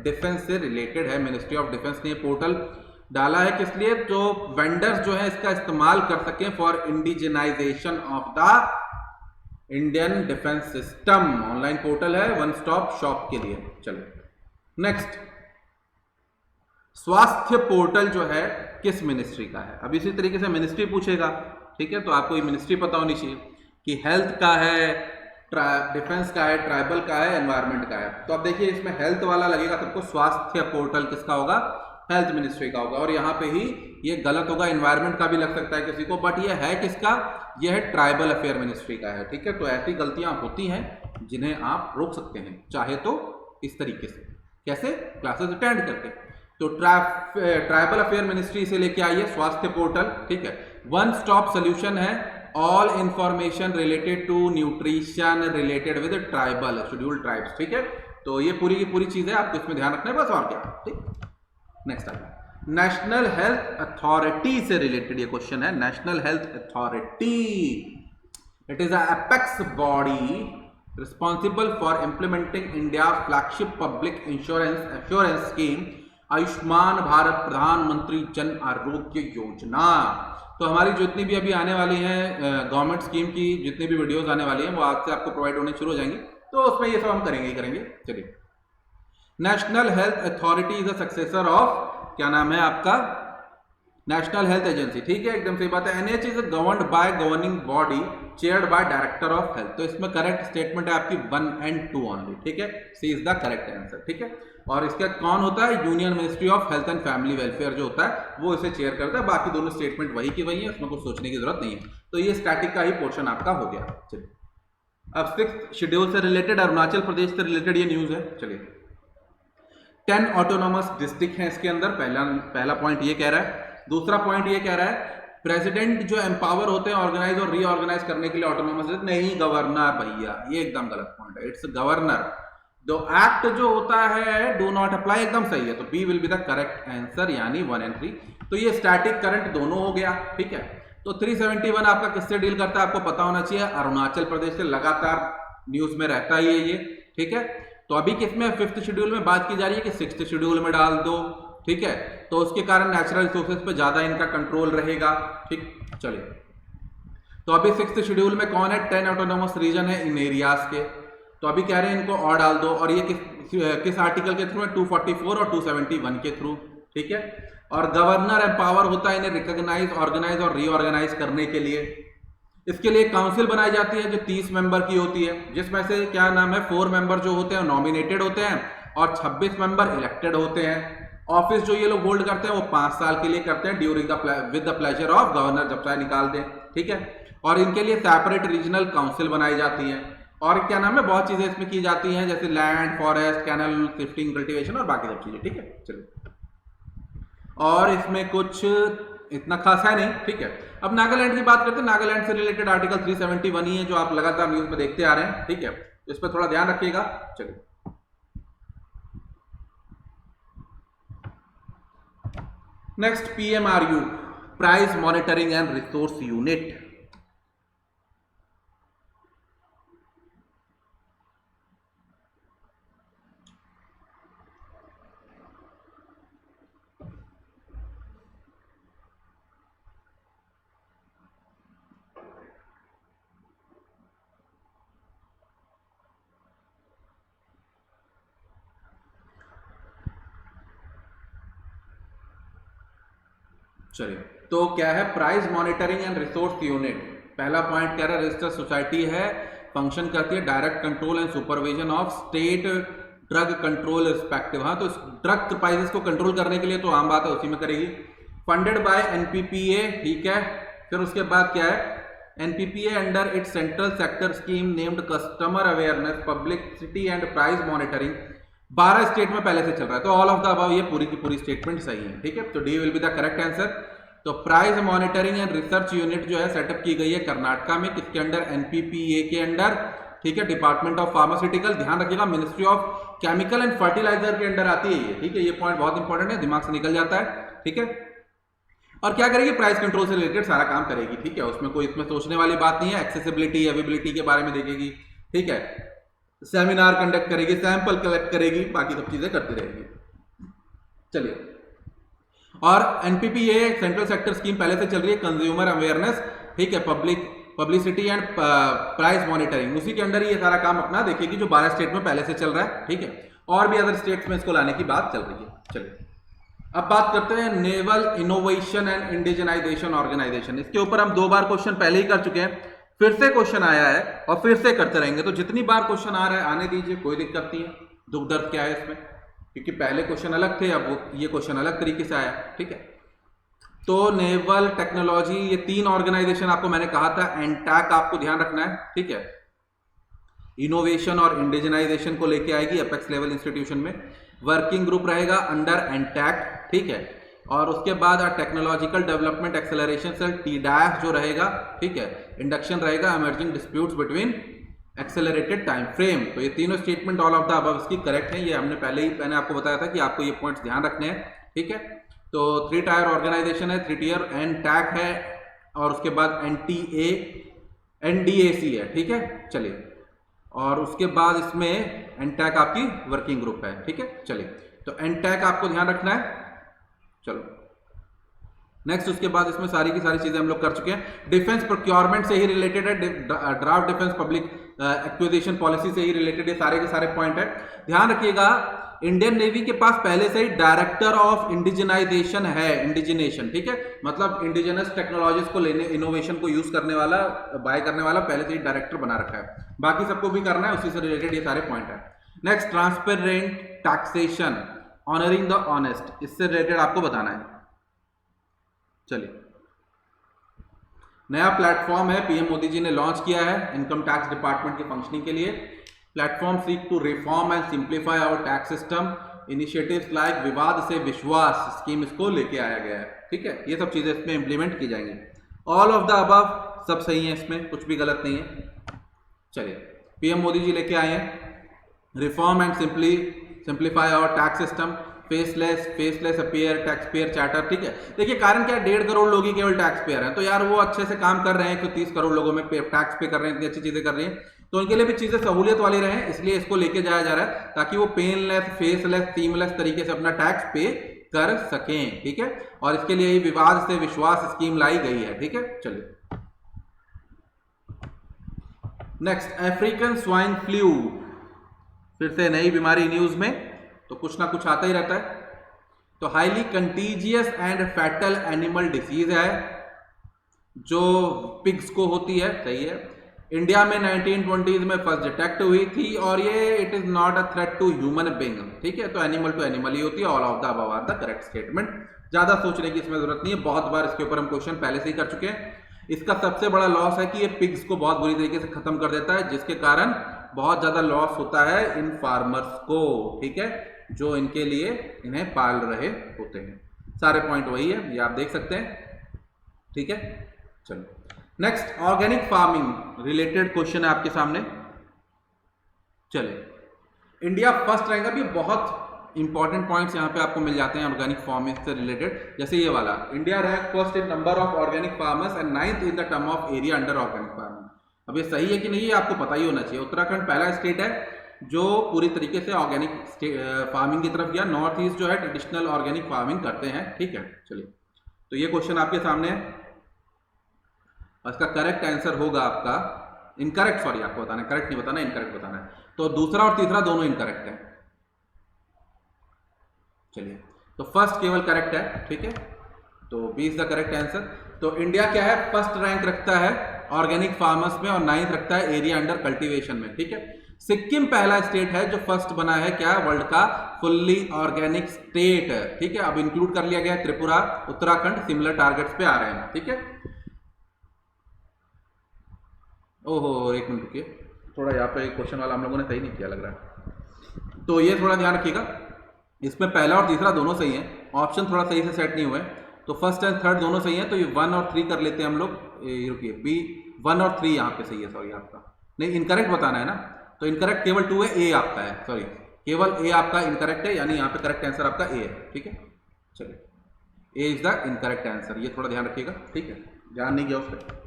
S1: डिफेंस से रिलेटेड है। मिनिस्ट्री ऑफ डिफेंस ने पोर्टल डाला है, किस लिए, तो वेंडर्स जो है इसका इस्तेमाल कर सकें for indigenisation of the Indian defence system. Online portal है, वन स्टॉप शॉप के लिए। चलो नेक्स्ट, स्वास्थ्य पोर्टल जो है किस मिनिस्ट्री का है। अब इसी तरीके से मिनिस्ट्री पूछेगा, ठीक है, तो आपको ये मिनिस्ट्री पता होनी चाहिए कि हेल्थ का है, डिफेंस का है, ट्राइबल का है, एनवायरमेंट का है। तो अब देखिए इसमें हेल्थ वाला लगेगा सबको, स्वास्थ्य पोर्टल किसका होगा, हेल्थ मिनिस्ट्री का होगा। और यहाँ पे ही ये गलत होगा, एनवायरमेंट का भी लग सकता है किसी को, बट ये है किसका, ये है ट्राइबल अफेयर मिनिस्ट्री का है, ठीक है। तो ऐसी गलतियां होती हैं जिन्हें आप रोक सकते हैं, चाहे तो इस तरीके से, कैसे, क्लासेस अटेंड करके। तो ट्राइबल अफेयर मिनिस्ट्री से लेके आइए स्वास्थ्य पोर्टल, ठीक है। वन स्टॉप सोल्यूशन है, all information related to nutrition related with tribal scheduled tribes, ठीक है। तो ये पूरी की पूरी चीज है, आपको इसमें ध्यान रखना है बस, और क्या, ठीक। नेक्स्ट आ गया, नेशनल हेल्थ अथॉरिटी से रिलेटेड ये क्वेश्चन है। National health authority, it is apex body responsible for implementing India flagship public insurance scheme Ayushman Bharat प्रधानमंत्री जन आरोग्य योजना। तो हमारी जितनी भी अभी आने वाली हैं गवर्नमेंट स्कीम की जितनी भी वीडियोस आने वाली हैं वो आज से आपको प्रोवाइड होने शुरू हो जाएंगी, तो उसमें ये सब हम करेंगे ही करेंगे। चलिए, national health authority is a successor of, क्या नाम है आपका, नेशनल हेल्थ एजेंसी, ठीक है, एकदम सही बात है। NH is governed bye governing body chaired by director of health. तो इसमें करेक्ट स्टेटमेंट है आपकी 1 and 2 ओनली, ठीक है, सी इज द करेक्ट आंसर, ठीक है। और इसका कौन होता है, union ministry of health and family welfare जो होता है वो इसे चेयर करता है। बाकी दोनों स्टेटमेंट वही की वही है, उसमें कुछ सोचने की जरूरत नहीं है। तो ये स्टैटिक का ही पोर्शन आपका हो गया। चलिए, अब 6th शेड्यूल से रिलेटेड, अरुणाचल प्रदेश से रिलेटेड ये न्यूज है। चलिए, 10 ऑटोनॉमस डिस्ट्रिक्ट हैं इसके अंदर, पहला पॉइंट ये कह रहा है। दूसरा पॉइंट ये कह रहा है प्रेसिडेंट जो एम्पावर होते हैं ऑर्गेनाइज और रीऑर्गेनाइज करने के लिए ऑटोनॉमस, नहीं गवर्नर भैया, ये एकदम गलत पॉइंट है, इट्स गवर्नर। तो एक्ट जो होता है डू नॉट अप्लाई एकदम सही है, तो B will be the correct answer, यानी 1 और 3। तो ये स्टैटिक करंट दोनों हो गया, ठीक है। तो 371 आपका किससे डील करता है आपको पता होना चाहिए, अरुणाचल प्रदेश से लगातार न्यूज में रहता ही है ये, ठीक है। तो अभी किसमें 5th शेड्यूल में बात की जा रही है कि 6th शेड्यूल में डाल दो, ठीक है। तो उसके कारण नेचुरल रिसोर्सेज पे ज्यादा इनका कंट्रोल रहेगा, ठीक। चलिए, तो अभी 6th शेड्यूल में कौन है, 10 ऑटोनोमस रीजन है इन एरियाज के। तो अभी कह रहे हैं इनको और डाल दो, और ये किस आर्टिकल के थ्रू है, 244 और 271 के थ्रू, ठीक है। और गवर्नर एम्पावर होता है इन्हें रिकॉग्नाइज, ऑर्गेनाइज और रीऑर्गेनाइज करने के लिए। इसके लिए काउंसिल बनाई जाती है जो 30 मेंबर की होती है, जिसमें से क्या नाम है 4 मेंबर जो होते हैं नॉमिनेटेड होते हैं और 26 मेंबर इलेक्टेड होते हैं। ऑफिस जो ये लोग होल्ड करते हैं वो 5 साल के लिए करते हैं during with the pleasure of governor, जब चाहे निकाल दें, ठीक है। और इनके लिए सेपरेट रीजनल काउंसिल बनाई जाती है। और क्या नाम है बहुत चीजें इसमें की जाती हैं, जैसे land, forest, canal, shifting, cultivation और बाकी सब चीजें, ठीक है। चलिए, और इसमें कुछ इतना खास है नहीं, ठीक है। अब नागालैंड की बात करते हैं। नागालैंड से रिलेटेड आर्टिकल 371 ही है जो आप लगातार न्यूज में देखते आ रहे हैं, ठीक है। इस पर थोड़ा ध्यान रखिएगा। चलिए, next PMRU, price monitoring and resource unit. चलिए, तो क्या है price monitoring and resource unit. पहला पॉइंट कह रहा है रजिस्टर्ड सोसाइटी है, फंक्शन करती है direct control and supervision of state drug control respective. हाँ, तो ड्रग प्राइसेस को कंट्रोल करने के लिए तो आम बात है उसी में करेगी। फंडेड बाय NPPA, ठीक है। फिर उसके बाद क्या है, NPPA under its central sector scheme named customer awareness, publicity and price monitoring. 12 state में पहले से चल रहा है, तो ऑल ऑफ द अबव ये पूरी की पूरी स्टेटमेंट सही है, ठीक है। तो D will be the correct answer. तो price monitoring and research unit जो है सेटअप की गई है कर्नाटका में, किसके अंडर, NPPA के अंडर, ठीक है। डिपार्टमेंट ऑफ फार्मास्यूटिकल, ध्यान रखिएगा ministry of chemical and fertilizer के अंडर आती है ये, ठीक है। ये पॉइंट बहुत इंपॉर्टेंट है, दिमाग से निकल जाता है, ठीक है। और क्या करेगी, प्राइस कंट्रोल से रिलेटेड सारा काम करेगी, ठीक है। उसमें कोई इसमें सोचने वाली बात नहीं है। एक्सेसिबिलिटी, अवेबिलिटी के बारे में देखेगी, ठीक है। सेमिनार कंडक्ट करेगी, सैंपल कलेक्ट करेगी, बाकी सब चीजें करती रहेगी। चलिए, और NPPA सेंट्रल सेक्टर स्कीम पहले से चल रही है, कंज्यूमर अवेयरनेस, ठीक है, पब्लिसिटी एंड प्राइस मॉनिटरिंग, उसी के अंदर ही ये सारा काम अपना देखेगी जो 12 स्टेट में पहले से चल रहा है, ठीक है। और भी अदर स्टेट्स में इसको लाने की बात चल रही है। चलिए, अब बात करते हैं naval innovation and indigenisation organisation. इसके ऊपर हम 2 बार क्वेश्चन पहले ही कर चुके हैं, फिर से क्वेश्चन आया है और फिर से करते रहेंगे। तो जितनी बार क्वेश्चन आ रहा है आने दीजिए, कोई दिक्कत नहीं है। दुख दर्द क्या है इसमें, क्योंकि पहले क्वेश्चन अलग थे, अब ये क्वेश्चन अलग तरीके से आया, ठीक है। तो नेवल टेक्नोलॉजी, ये 3 ऑर्गेनाइजेशन आपको मैंने कहा था, एनटैक आपको ध्यान रखना है, ठीक है। इनोवेशन और इंडिजनाइजेशन को लेके आएगी अपेक्स लेवल इंस्टीट्यूशन में। वर्किंग ग्रुप रहेगा अंडर एनटैक, ठीक है। और उसके बाद technological development acceleration cell TDAS जो रहेगा, ठीक है। इंडक्शन रहेगा emerging disputes between accelerated time frame. तो ये तीनों statement all of the above इसकी करेक्ट है। ये हमने मैंने आपको बताया था कि आपको ये पॉइंट्स ध्यान रखने हैं, ठीक है। तो 3 टायर ऑर्गेनाइजेशन है, 3 टियर एनटैक है, और उसके बाद NDAC है, ठीक है। चलिए, और उसके बाद इसमें एनटैक आपकी वर्किंग ग्रुप है, ठीक है। चलिए, तो एनटैक आपको ध्यान रखना है। चलो नेक्स्ट, उसके बाद इसमें सारी की सारी चीजें हम लोग कर चुके हैं। डिफेंस प्रोक्योरमेंट से ही रिलेटेड है, draft defence public acquisition policy से ही रिलेटेड ये सारे के सारे पॉइंट है। ध्यान रखिएगा, इंडियन नेवी के पास पहले से ही डायरेक्टर ऑफ इंडिजिनाइजेशन है, इंडिजिनेशन, ठीक है। मतलब इंडिजिनस टेक्नोलॉजीज को लेने, इनोवेशन को यूज करने वाला, बाय करने वाला पहले से ही डायरेक्टर बना रखा है। बाकी सबको भी करना है, उसी से रिलेटेड ये सारे पॉइंट है। Next, transparent taxation, honouring the honest, इससे रिलेटेड आपको बताना है। चलिए, नया प्लेटफॉर्म है, पीएम मोदी जी ने लॉन्च किया है इनकम टैक्स डिपार्टमेंट की फंक्शनिंग के लिए। Platform seek to reform and simplify our tax system. Initiatives like Vivad se विश्वास स्कीम इसको लेके आया गया है, ठीक है। ये सब चीजें इसमें इंप्लीमेंट की जाएंगी। ऑल ऑफ द अबव सब सही है, इसमें कुछ भी गलत नहीं है। चलिए, पीएम मोदी जी लेके आए हैं रिफॉर्म एंड सिंप्लीफाई और tax system, faceless appear tax payer charter. ठीक है, देखिए कारण क्या है, 1.5 करोड़ लोग ही केवल टैक्स पेयर हैं, तो यार वो अच्छे से काम कर रहे हैं, 130 करोड़ लोगों में टैक्स पे कर रहे हैं, इतनी अच्छी चीजें कर रही हैं, तो उनके लिए भी चीजें सहूलियत वाली रहे, इसलिए इसको लेके जाया जा रहा है ताकि वो पेनलेस, फेसलेस, सीमलेस तरीके से अपना टैक्स पे कर सकें। ठीक है, और इसके लिए विवाद से विश्वास स्कीम लाई गई है। ठीक है, चलिए नेक्स्ट, अफ्रीकन स्वाइन फ्लू, फिर से नई बीमारी न्यूज में, तो कुछ ना कुछ आता ही रहता है। तो highly contiguous and fatal animal disease है जो पिग्स को होती है। सही है, इंडिया में 1920s में फर्स्ट डिटेक्ट हुई थी और ये it is not a threat to human being. ठीक है, तो एनिमल टू एनिमल ही होती है। All of the above are the correct statement. ज्यादा सोचने की इसमें जरूरत नहीं है, बहुत बार इसके ऊपर हम क्वेश्चन पहले से ही कर चुके हैं। इसका सबसे बड़ा लॉस है कि ये पिग्स को बहुत बुरी तरीके से खत्म कर देता है, जिसके कारण बहुत ज्यादा लॉस होता है इन फार्मर्स को। ठीक है, जो इनके लिए इन्हें पाल रहे होते हैं। सारे पॉइंट वही है, ये आप देख सकते हैं। ठीक है, चलो next, organic farming related question है आपके सामने। चलिए, इंडिया फर्स्ट रहेगा भी, बहुत इंपॉर्टेंट पॉइंट्स यहाँ पे आपको मिल जाते हैं ऑर्गेनिक फार्मिंग से रिलेटेड। जैसे ये वाला, India rank first in number of organic farmers and 9th in the term of area under organic farming. अब ये सही है कि नहीं, ये आपको पता ही होना चाहिए। उत्तराखंड पहला स्टेट है जो पूरी तरीके से ऑर्गेनिक फार्मिंग की तरफ गया। नॉर्थ ईस्ट जो है ट्रेडिशनल ऑर्गेनिक फार्मिंग करते हैं। ठीक है, चलिए, तो ये क्वेश्चन आपके सामने है, इसका करेक्ट आंसर होगा आपका इनकरेक्ट, सॉरी आपको बताना है, करेक्ट नहीं बताना, इनकरेक्ट बताना है। तो दूसरा और तीसरा दोनों इनकरेक्ट है। चलिए, तो फर्स्ट केवल करेक्ट है। ठीक है, तो B is the correct answer. तो इंडिया क्या है, फर्स्ट रैंक रखता है ऑर्गेनिक फार्मर्स में और 9th रखता है एरिया अंडर कल्टीवेशन में। ठीक है, सिक्किम पहला स्टेट है जो फर्स्ट बना है क्या, वर्ल्ड का फुल्ली ऑर्गेनिक स्टेट। ठीक है, अब इंक्लूड कर लिया गया त्रिपुरा, उत्तराखंड सिमिलर टारगेट्स पे आ रहे हैं। ठीक है, ओहो एक मिनट रुकिए, थोड़ा यहाँ पे क्वेश्चन वाला हम लोगों ने सही नहीं किया लग रहा है, तो ये थोड़ा ध्यान रखिएगा। इसमें पहला और तीसरा दोनों सही है, ऑप्शन थोड़ा सही से सेट नहीं हुए, तो फर्स्ट एंड थर्ड दोनों सही है, तो ये 1 और 3 कर लेते हैं हम लोग। रुकिए, बी 1 और 3 यहाँ पे सही है, सॉरी आपका नहीं, इनकरेक्ट बताना है ना, तो इनकरेक्ट केवल 2 है, ए आपका है, सॉरी केवल ए आपका इनकरेक्ट है, यानी यहाँ पे करेक्ट आंसर आपका ए है। ठीक है, चलिए, ए इज द इनकरेक्ट आंसर, ये थोड़ा ध्यान रखिएगा। ठीक है, ध्यान नहीं गया उस पर,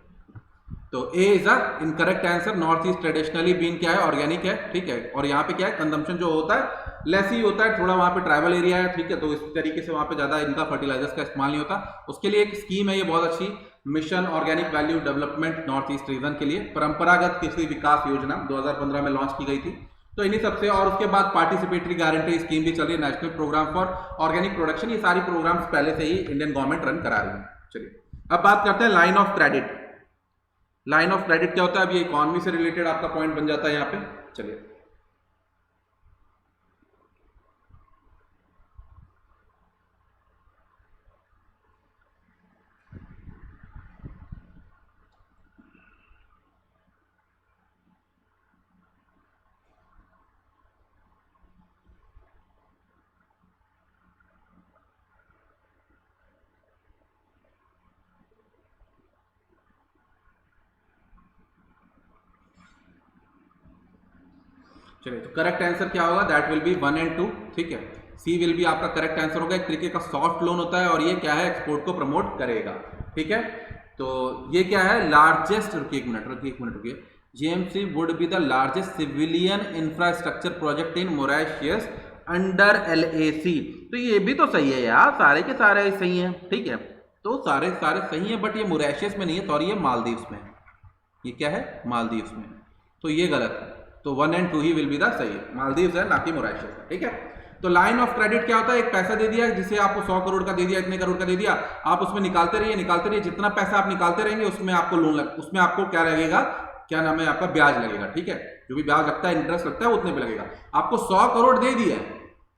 S1: तो A is the incorrect answer. North east traditionally been क्या है, ऑर्गेनिक है। ठीक है, और यहाँ पे क्या है, कंजम्पशन जो होता है लेस ही होता है, थोड़ा वहाँ पे ट्राइबल एरिया है। ठीक है, तो इस तरीके से वहाँ पे ज्यादा इनका फर्टिलाइजर्स का इस्तेमाल नहीं होता। उसके लिए एक स्कीम है ये बहुत अच्छी, mission organic value development north east region के लिए, परंपरागत कृषि विकास योजना 2015 में लॉन्च की गई थी। तो इन्हीं सबसे, और उसके बाद पार्टिसिपेटरी गारंटी स्कीम भी चल रही है, national programme for organic production. ये सारी प्रोग्राम्स पहले से ही इंडियन गवर्नमेंट रन करा रही है। चलिए, अब बात करते हैं line of credit. Line of credit क्या होता है, अब ये इकोनॉमी से रिलेटेड आपका पॉइंट बन जाता है यहाँ पे। चलिए, चलिए, तो करेक्ट आंसर क्या होगा, दैट विल बी 1 and 2। ठीक है, सी विल बी आपका करेक्ट आंसर होगा। एक तरीके का सॉफ्ट लोन होता है और ये क्या है, एक्सपोर्ट को प्रमोट करेगा। ठीक है, तो ये क्या है, लार्जेस्ट, रुकिए एक मिनट रुकिए, JMC would be the largest civilian infrastructure project in Mauritius under LAC। तो ये भी तो सही है यार, सारे के सारे सही हैं। ठीक है, तो सारे सही है, बट ये मॉरिशस में नहीं है, सॉरी ये मालदीव्स में है। ये क्या है, मालदीव्स में, तो ये गलत है। तो 1 and 2 he will be the सही, मालदीव्स है ना कि मॉरिशस है। ठीक है, तो लाइन ऑफ क्रेडिट क्या होता है, एक पैसा दे दिया जिसे आपको 100 करोड़ का दे दिया, इतने करोड़ का दे दिया, आप उसमें निकालते रहिए, जितना पैसा आप निकालते रहेंगे उसमें आपको लोन उसमें आपको क्या लगेगा, क्या नाम है आपका, ब्याज लगेगा। ठीक है, जो भी ब्याज लगता है, इंटरेस्ट लगता है, उतने पे लगेगा। आपको 100 करोड़ दे दिए,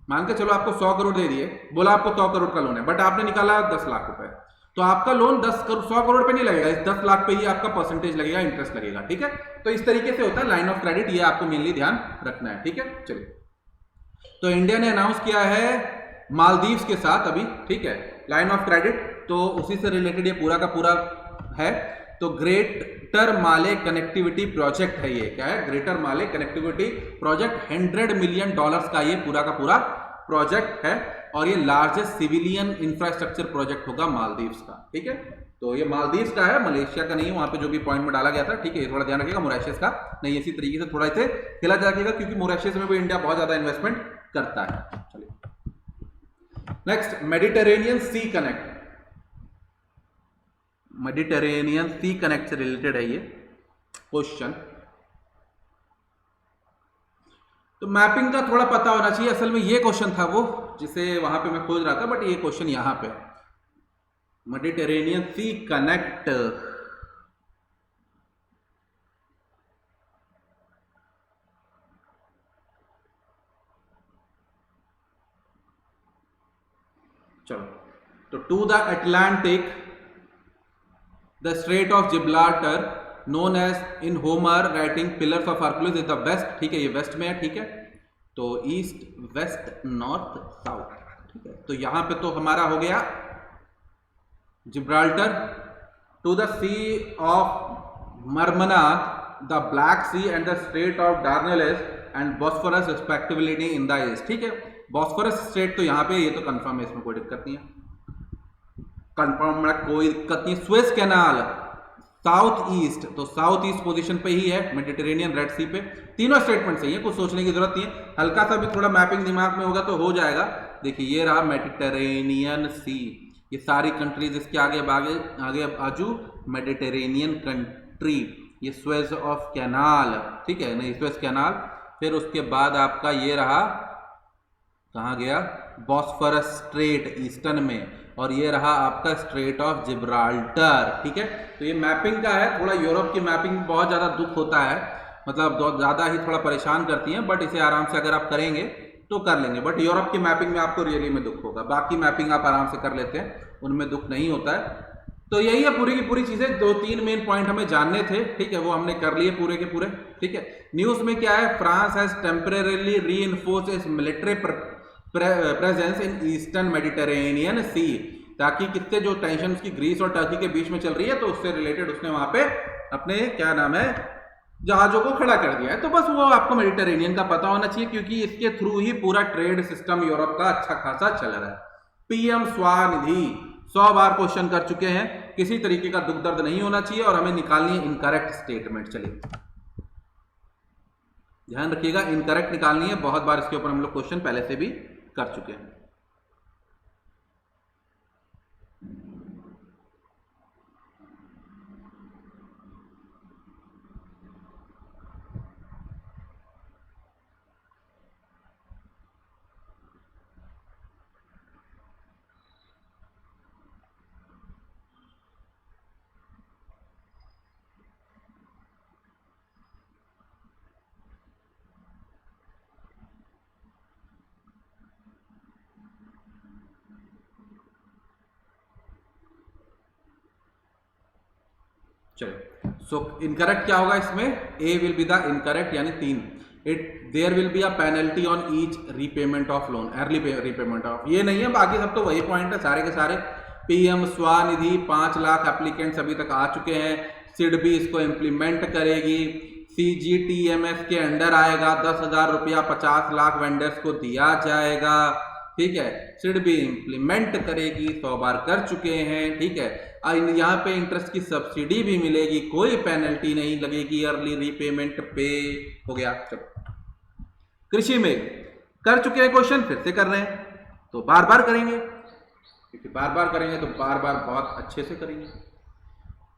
S1: मान के चलो आपको 100 करोड़ दे दिए, बोला आपको 100 करोड़ का लोन है, बट आपने निकाला 10 लाख रुपए, तो आपका लोन 100 करोड़ पे नहीं लगेगा, इस 10 लाख पे ही आपका परसेंटेज लगेगा, इंटरेस्ट लगेगा। ठीक है, तो इस तरीके से होता है लाइन ऑफ क्रेडिट, ये आपको मेनली ध्यान रखना है। ठीक है, चलिए, तो इंडिया ने अनाउंस किया है मालदीव्स के साथ अभी। ठीक है, लाइन ऑफ क्रेडिट, तो उसी से रिलेटेड ये पूरा का पूरा है। तो ग्रेटर माले कनेक्टिविटी प्रोजेक्ट है ये, क्या है, ग्रेटर माले कनेक्टिविटी प्रोजेक्ट। $100 मिलियन का ये पूरा का पूरा प्रोजेक्ट है और ये लार्जेस्ट सिविलियन इंफ्रास्ट्रक्चर प्रोजेक्ट होगा मालदीव्स का, ठीक है। तो ये मालदीव्स का है, मलेशिया का नहीं है, वहां पे जो भी पॉइंट में डाला गया था, ठीक है, ये थोड़ा ध्यान रखिएगा, मॉरिशस का नहीं, इसी तरीके से थोड़ा इसे हिला जाएगा क्योंकि मॉरिशस में भी इंडिया बहुत ज्यादा इन्वेस्टमेंट करता है। चलिए नेक्स्ट, मेडिटेरेनियन सी कनेक्ट। मेडिटेरेनियन सी कनेक्ट से रिलेटेड है ये क्वेश्चन। तो मैपिंग का थोड़ा पता होना चाहिए, असल में ये क्वेश्चन था वो जिसे वहां पे मैं खोज रहा था, बट ये क्वेश्चन यहां पे मेडिटेरेनियन सी कनेक्ट। चलो, तो to the Atlantic the straight of Gibraltar known as in Homer writing pillars of Hercules is the west, ठीक है, ये वेस्ट में है, ठीक है। तो ईस्ट वेस्ट नॉर्थ साउथ, ठीक है। तो यहां पे तो हमारा हो गया Gibraltar, to the sea of Marmara the Black Sea and the straight of Dardanelles and Bosphorus respectively in the east, ठीक है। बॉस्फोरस स्ट्रेट तो यहां पे, ये तो कंफर्म है, इसमें कोई दिक्कत नहीं है, कंफर्म में कोई दिक्कत नहीं। स्वेज कैनाल साउथ ईस्ट, तो साउथ ईस्ट पोजीशन पे ही है, मेडिटेरेनियन रेड सी पे। तीनों स्टेटमेंट सही है, कुछ सोचने की जरूरत नहीं है, हल्का सा भी थोड़ा मैपिंग दिमाग में होगा तो हो जाएगा। देखिए ये रहा मेडिटेरेनियन सी, ये सारी कंट्रीज इसके आगे आगे बाजू मेडिटेरेनियन कंट्री, ये स्वेज ऑफ कैनाल, ठीक है, नहीं स्वेज कैनाल। फिर उसके बाद आपका ये रहा, कहाँ गया, बॉस्फोरस स्ट्रेट ईस्टर्न में, और ये रहा आपका स्ट्रेट ऑफ जिब्राल्टर, ठीक है। तो ये मैपिंग का है, थोड़ा यूरोप की मैपिंग बहुत ज़्यादा दुख होता है, मतलब बहुत ज़्यादा ही थोड़ा परेशान करती है, बट इसे आराम से अगर आप करेंगे तो कर लेंगे। बट यूरोप की मैपिंग में आपको रियली में दुख होगा, बाकी मैपिंग आप आराम से कर लेते हैं, उनमें दुख नहीं होता है। तो यही है पूरी की पूरी चीज़ें, 2-3 मेन पॉइंट हमें जानने थे, ठीक है, वो हमने कर लिए पूरे के पूरे, ठीक है। न्यूज़ में क्या है, France has temporarily reinforced its military presence in eastern Mediterranean sea, ताकि कितने जो टेंशन की ग्रीस और टर्की के बीच में चल रही है, तो उससे रिलेटेड उसने वहां पे अपने क्या नाम है जहाजों को खड़ा कर दिया है। तो बस वो आपको मेडिटेरेनियन का पता होना चाहिए क्योंकि इसके थ्रू ही पूरा ट्रेड सिस्टम यूरोप का अच्छा खासा चल रहा है। पीएम स्वनिधि 100 बार क्वेश्चन कर चुके हैं, किसी तरीके का दुख दर्द नहीं होना चाहिए और हमें निकालनी है इनकरेक्ट स्टेटमेंट। चलिए ध्यान रखिएगा, इनकरेक्ट निकालनी है, बहुत बार इसके ऊपर हम लोग क्वेश्चन पहले से भी कर चुके हैं। चलो, सो इनकरेक्ट क्या होगा इसमें, A will be the incorrect, यानी 3। It there will be a penalty on each repayment of loan, early repayment of, ये नहीं है, बाकी सब तो वही पॉइंट है सारे के सारे। पीएम स्वनिधि 5 लाख एप्लीकेंट्स अभी तक आ चुके हैं, सिड भी इसको इम्प्लीमेंट करेगी, CGTMS के अंडर आएगा, 10,000 रुपया 50 लाख वेंडर्स को दिया जाएगा, ठीक है। सिड भी इम्प्लीमेंट करेगी, 100 बार कर चुके हैं, ठीक है। यहाँ पे इंटरेस्ट की सब्सिडी भी मिलेगी, कोई पेनल्टी नहीं लगेगी, अर्ली रीपेमेंट पे हो गया। चलो, कृषि में कर चुके हैं क्वेश्चन, फिर से कर रहे हैं, तो बार बार करेंगे, क्योंकि बार बार करेंगे तो बार बार बहुत अच्छे से करेंगे।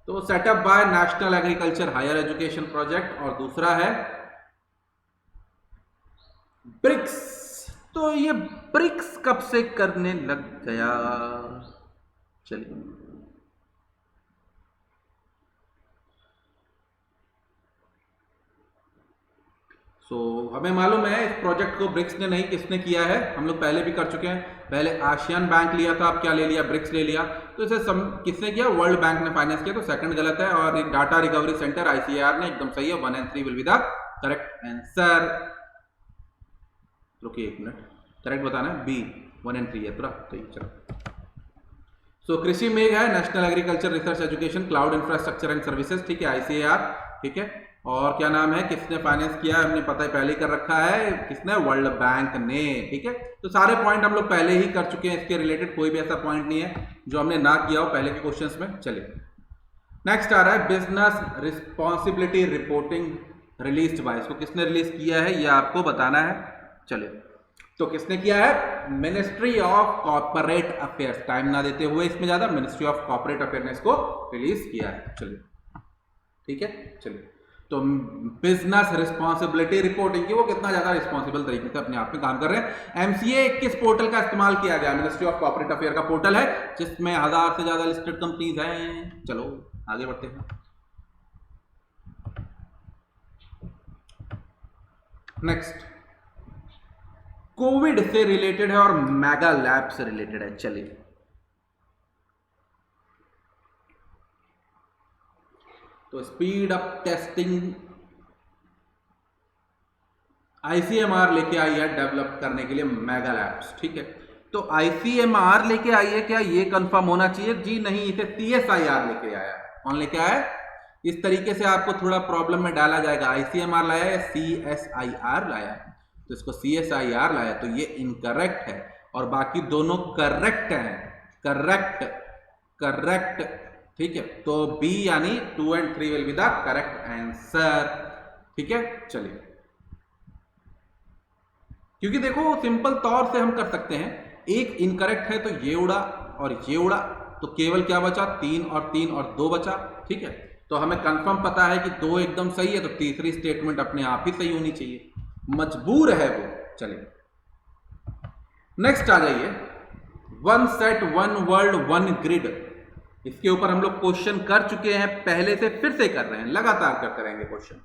S1: तो set up by national agriculture higher education project, और दूसरा है ब्रिक्स। तो ये ब्रिक्स कब से करने लग गया, चलिए हमें मालूम है इस प्रोजेक्ट को ब्रिक्स ने नहीं, किसने किया है, हम लोग पहले भी कर चुके हैं। पहले आसियान बैंक लिया था, अब क्या ले लिया, ब्रिक्स ले लिया। तो इसे किसने किया, वर्ल्ड बैंक ने फाइनेंस किया, तो सेकंड गलत है। और डाटा रिकवरी सेंटर ICAR ने एकदम सही है, 1 and 3 will be the correct answer. रुकिए एक मिनट, करेक्ट बताना है, B 1 and 3 है पूरा, तो चलो। तो कृषि मेघ है national agriculture research education cloud infrastructure and services, ठीक है, ICAR, ठीक है। और क्या नाम है, किसने फाइनेंस किया है, हमने पता है पहले कर रखा है, किसने, वर्ल्ड बैंक ने, ठीक है। तो सारे पॉइंट हम लोग पहले ही कर चुके हैं, इसके रिलेटेड कोई भी ऐसा पॉइंट नहीं है जो हमने ना किया हो पहले के क्वेश्चंस में। चलिए नेक्स्ट आ रहा है business responsibility reporting released by, इसको किसने रिलीज किया है ये आपको बताना है। चलिए तो किसने किया है, ministry of corporate affairs, time ना देते हुए इसमें ज्यादा, मिनिस्ट्री ऑफ कॉर्पोरेट अफेयर ने इसको रिलीज किया है। चलिए ठीक है, चलिए तो बिजनेस रिस्पॉन्सिबिलिटी रिपोर्टिंग की वो कितना ज्यादा रिस्पॉन्सिबल तरीके से अपने आप में काम कर रहे हैं। MCA किस पोर्टल का इस्तेमाल किया गया, मिनिस्ट्री ऑफ कॉर्पोरेट अफेयर का पोर्टल है जिसमें 1000 से ज्यादा लिस्टेड कंपनीज हैं। चलो आगे बढ़ते हैं। नेक्स्ट कोविड से रिलेटेड है और मेगा लैब से रिलेटेड है। चलिए तो स्पीड अप टेस्टिंग ICMR लेके आई है डेवलप करने के लिए मेगा लैब्स, ठीक है। तो ICMR लेके आई है क्या, ये कंफर्म होना चाहिए जी, नहीं, इसे CSIR लेके आया है। कौन लेके आया है, इस तरीके से आपको थोड़ा प्रॉब्लम में डाला जाएगा। ICMR लाया है, CSIR लाया है, तो इसको CSIR लाया तो ये इनकरेक्ट है और बाकी दोनों करेक्ट हैं, करेक्ट करेक्ट, ठीक है। तो B यानी 2 and 3 will be the correct answer, ठीक है। चलिए क्योंकि देखो सिंपल तौर से हम कर सकते हैं, एक इनकरेक्ट है तो ये उड़ा और ये उड़ा, तो केवल क्या बचा, 3 और 3 और 2 बचा, ठीक है। तो हमें कंफर्म पता है कि 2 एकदम सही है, तो तीसरी स्टेटमेंट अपने आप ही सही होनी चाहिए, मजबूर है वो। चलिए नेक्स्ट आ जाइए, 1 सेट 1 वर्ल्ड 1 ग्रिड, इसके ऊपर हम लोग क्वेश्चन कर चुके हैं पहले से, फिर से कर रहे हैं, लगातार करते रहेंगे क्वेश्चन।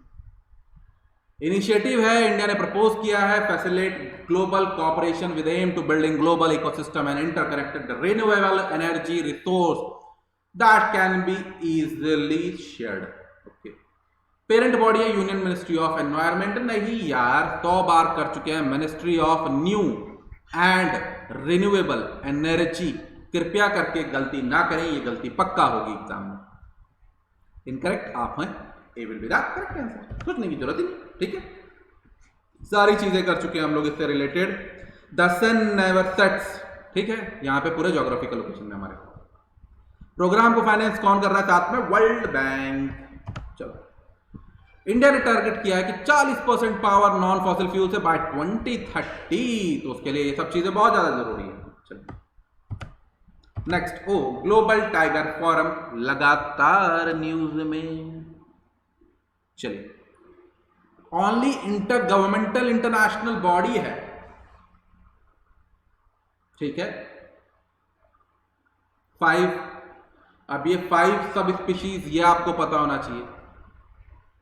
S1: इनिशिएटिव है इंडिया ने प्रपोज किया है, facilitate global cooperation with aim to building global ecosystem and interconnected renewable energy resource that can be easily shared. Okay, parent body है यूनियन मिनिस्ट्री ऑफ एनवायरमेंट, नहीं यार 100 बार कर चुके हैं, ministry of new and renewable energy. कृपया करके गलती ना करें, ये गलती पक्का होगी एग्जाम में। इनकरेक्ट आप हैं, A will be the correct answer, सोचने की जरूरत ही नहीं, ठीक है। सारी चीजें कर चुके हैं हम लोग इससे related. The sun never sets, ठीक है, यहां पे पूरे ज्योग्राफिकल लोकेशन में हमारे प्रोग्राम को फाइनेंस कौन कर रहा है, साथ में वर्ल्ड बैंक। चलो इंडिया ने टारगेट किया है कि 40% पावर नॉन फॉसिल फ्यूल से बाय 2030, तो उसके लिए ये सब चीजें बहुत ज्यादा जरूरी है। चलो नेक्स्ट, ग्लोबल टाइगर फोरम लगातार न्यूज में। चलिए only inter governmental international body है, ठीक है। 5, अब ये 5 सब स्पीशीज ये आपको पता होना चाहिए।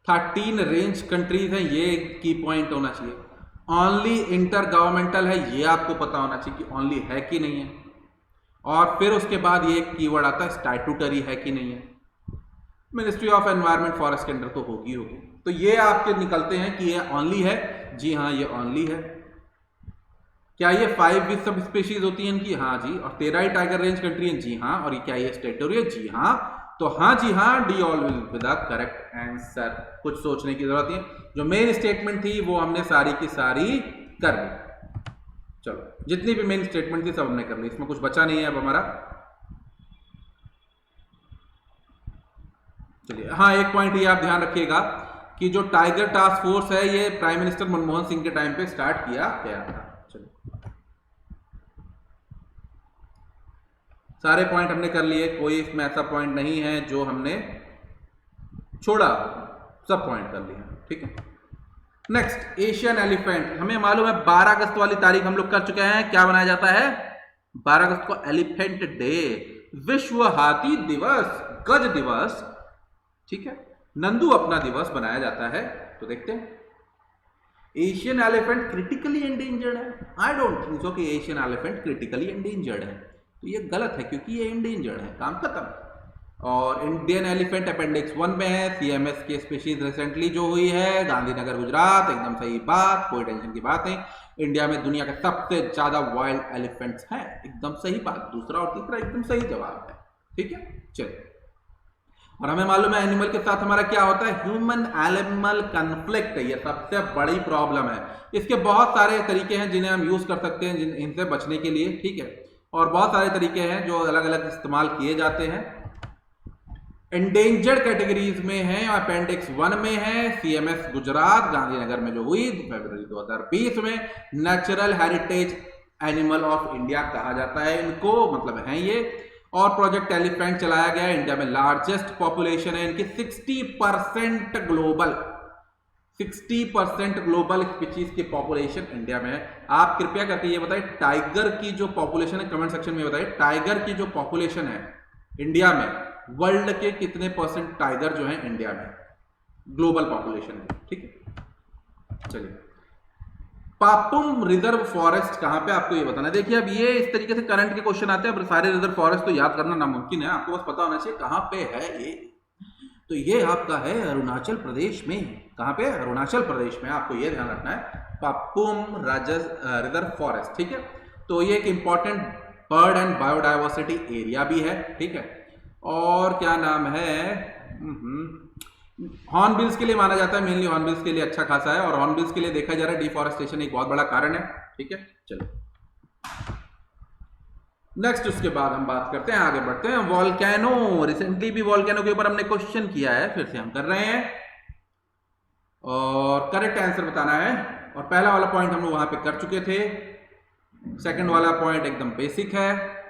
S1: 13 रेंज कंट्रीज हैं, ये की पॉइंट होना चाहिए। ओनली इंटर गवर्नमेंटल है, ये आपको पता होना चाहिए कि ओनली है कि नहीं है। और फिर उसके बाद ये कीवर्ड आता है स्टैट्यूटरी है कि नहीं है। मिनिस्ट्री ऑफ एनवायरमेंट फॉरेस्ट के अंडर तो होगी होगी, तो ये आपके निकलते हैं कि ये ओनली है, जी हाँ ये ओनली है। क्या ये 5 सब स्पीशीज होती हैं इनकी, हाँ जी। और 13 ही टाइगर रेंज कंट्री है, जी हाँ। और क्या ये स्टेटोरी है, जी हाँ। तो हाँ जी हाँ, D all will be the correct answer, कुछ सोचने की जरूरत नहीं। जो मेन स्टेटमेंट थी वो हमने सारी की सारी कर ली। चलो जितनी भी मेन स्टेटमेंट थी सब हमने कर ली, इसमें कुछ बचा नहीं है अब हमारा। चलिए हाँ, एक पॉइंट ये आप ध्यान रखिएगा कि जो टाइगर टास्क फोर्स है ये प्राइम मिनिस्टर मनमोहन सिंह के टाइम पे स्टार्ट किया गया था। चलिए सारे पॉइंट हमने कर लिए, कोई इसमें ऐसा पॉइंट नहीं है जो हमने छोड़ा, सब पॉइंट कर लिए, ठीक है। नेक्स्ट एशियन एलिफेंट, हमें मालूम है 12 अगस्त वाली तारीख हम लोग कर चुके हैं। क्या बनाया जाता है 12 अगस्त को, एलिफेंट डे, विश्व हाथी दिवस, गज दिवस, ठीक है, नंदू अपना दिवस बनाया जाता है। तो देखते हैं एशियन एलिफेंट क्रिटिकली एंडेंजर्ड है। आई डोंट थिंक सो कि एशियन एलिफेंट क्रिटिकली एंडेंजर्ड है, तो ये गलत है क्योंकि ये एंडेंजर्ड है, काम खत्म। और इंडियन एलिफेंट अपेंडिक्स 1 में है। CMS की स्पीशीज रिसेंटली जो हुई है गांधीनगर गुजरात, एकदम सही बात, कोई टेंशन की बात नहीं। इंडिया में दुनिया के सबसे ज्यादा वाइल्ड एलिफेंट्स हैं, एकदम सही बात। दूसरा और तीसरा एकदम सही जवाब है, ठीक है। चलिए, और हमें मालूम है एनिमल के साथ हमारा क्या होता है, ह्यूमन एनिमल कन्फ्लिक्ट, ये सबसे बड़ी प्रॉब्लम है। इसके बहुत सारे तरीके हैं जिन्हें हम यूज कर सकते हैं इनसे बचने के लिए, ठीक है। और बहुत सारे तरीके हैं जो अलग अलग इस्तेमाल किए जाते हैं। एंडेंजर्ड कैटेगरीज में है, अपेंडिक्स 1 में है, CMS गुजरात गांधीनगर में जो हुई फरवरी 2020 में। Natural heritage animal of India कहा जाता है इनको, मतलब है ये। और प्रोजेक्ट एलिफेंट चलाया गया है, इंडिया में लार्जेस्ट पॉपुलेशन है इनकी, 60% ग्लोबल स्पीशीज की पॉपुलेशन इंडिया में है। आप कृपया करके ये बताइए टाइगर की जो पॉपुलेशन है, कमेंट सेक्शन में बताइए टाइगर की जो पॉपुलेशन है इंडिया में, वर्ल्ड के कितने % टाइगर जो है इंडिया में ग्लोबल पॉपुलेशन है, ठीक है। चलिए, पापुम रिजर्व फॉरेस्ट कहां पे, आपको ये बताना है। देखिए, अब ये इस तरीके से करंट के क्वेश्चन आते हैं, अब सारे रिजर्व फॉरेस्ट तो याद करना नामुमकिन है, आपको बस पता होना चाहिए कहां पे है ये। तो ये आपका है अरुणाचल प्रदेश में। कहां पे? अरुणाचल प्रदेश में, आपको ये ध्यान रखना है, पापुम रिजर्व फॉरेस्ट, ठीक है। तो ये एक important bird and biodiversity area भी है, ठीक है। और क्या नाम है, हॉर्नबिल्स के लिए माना जाता है, मेनली हॉर्नबिल्स के लिए अच्छा खासा है, और हॉर्नबिल्स के लिए देखा जा रहा है डिफॉरेस्टेशन एक बहुत बड़ा कारण है, ठीक है। चलो नेक्स्ट, उसके बाद हम बात करते हैं, आगे बढ़ते हैं। वॉल्केनो, रिसेंटली भी वॉल्केनो के ऊपर हमने क्वेश्चन किया है, फिर से हम कर रहे हैं और करेक्ट आंसर बताना है। और पहला वाला पॉइंट हम लोग वहां पे कर चुके थे, सेकंड वाला पॉइंट एकदम बेसिक है,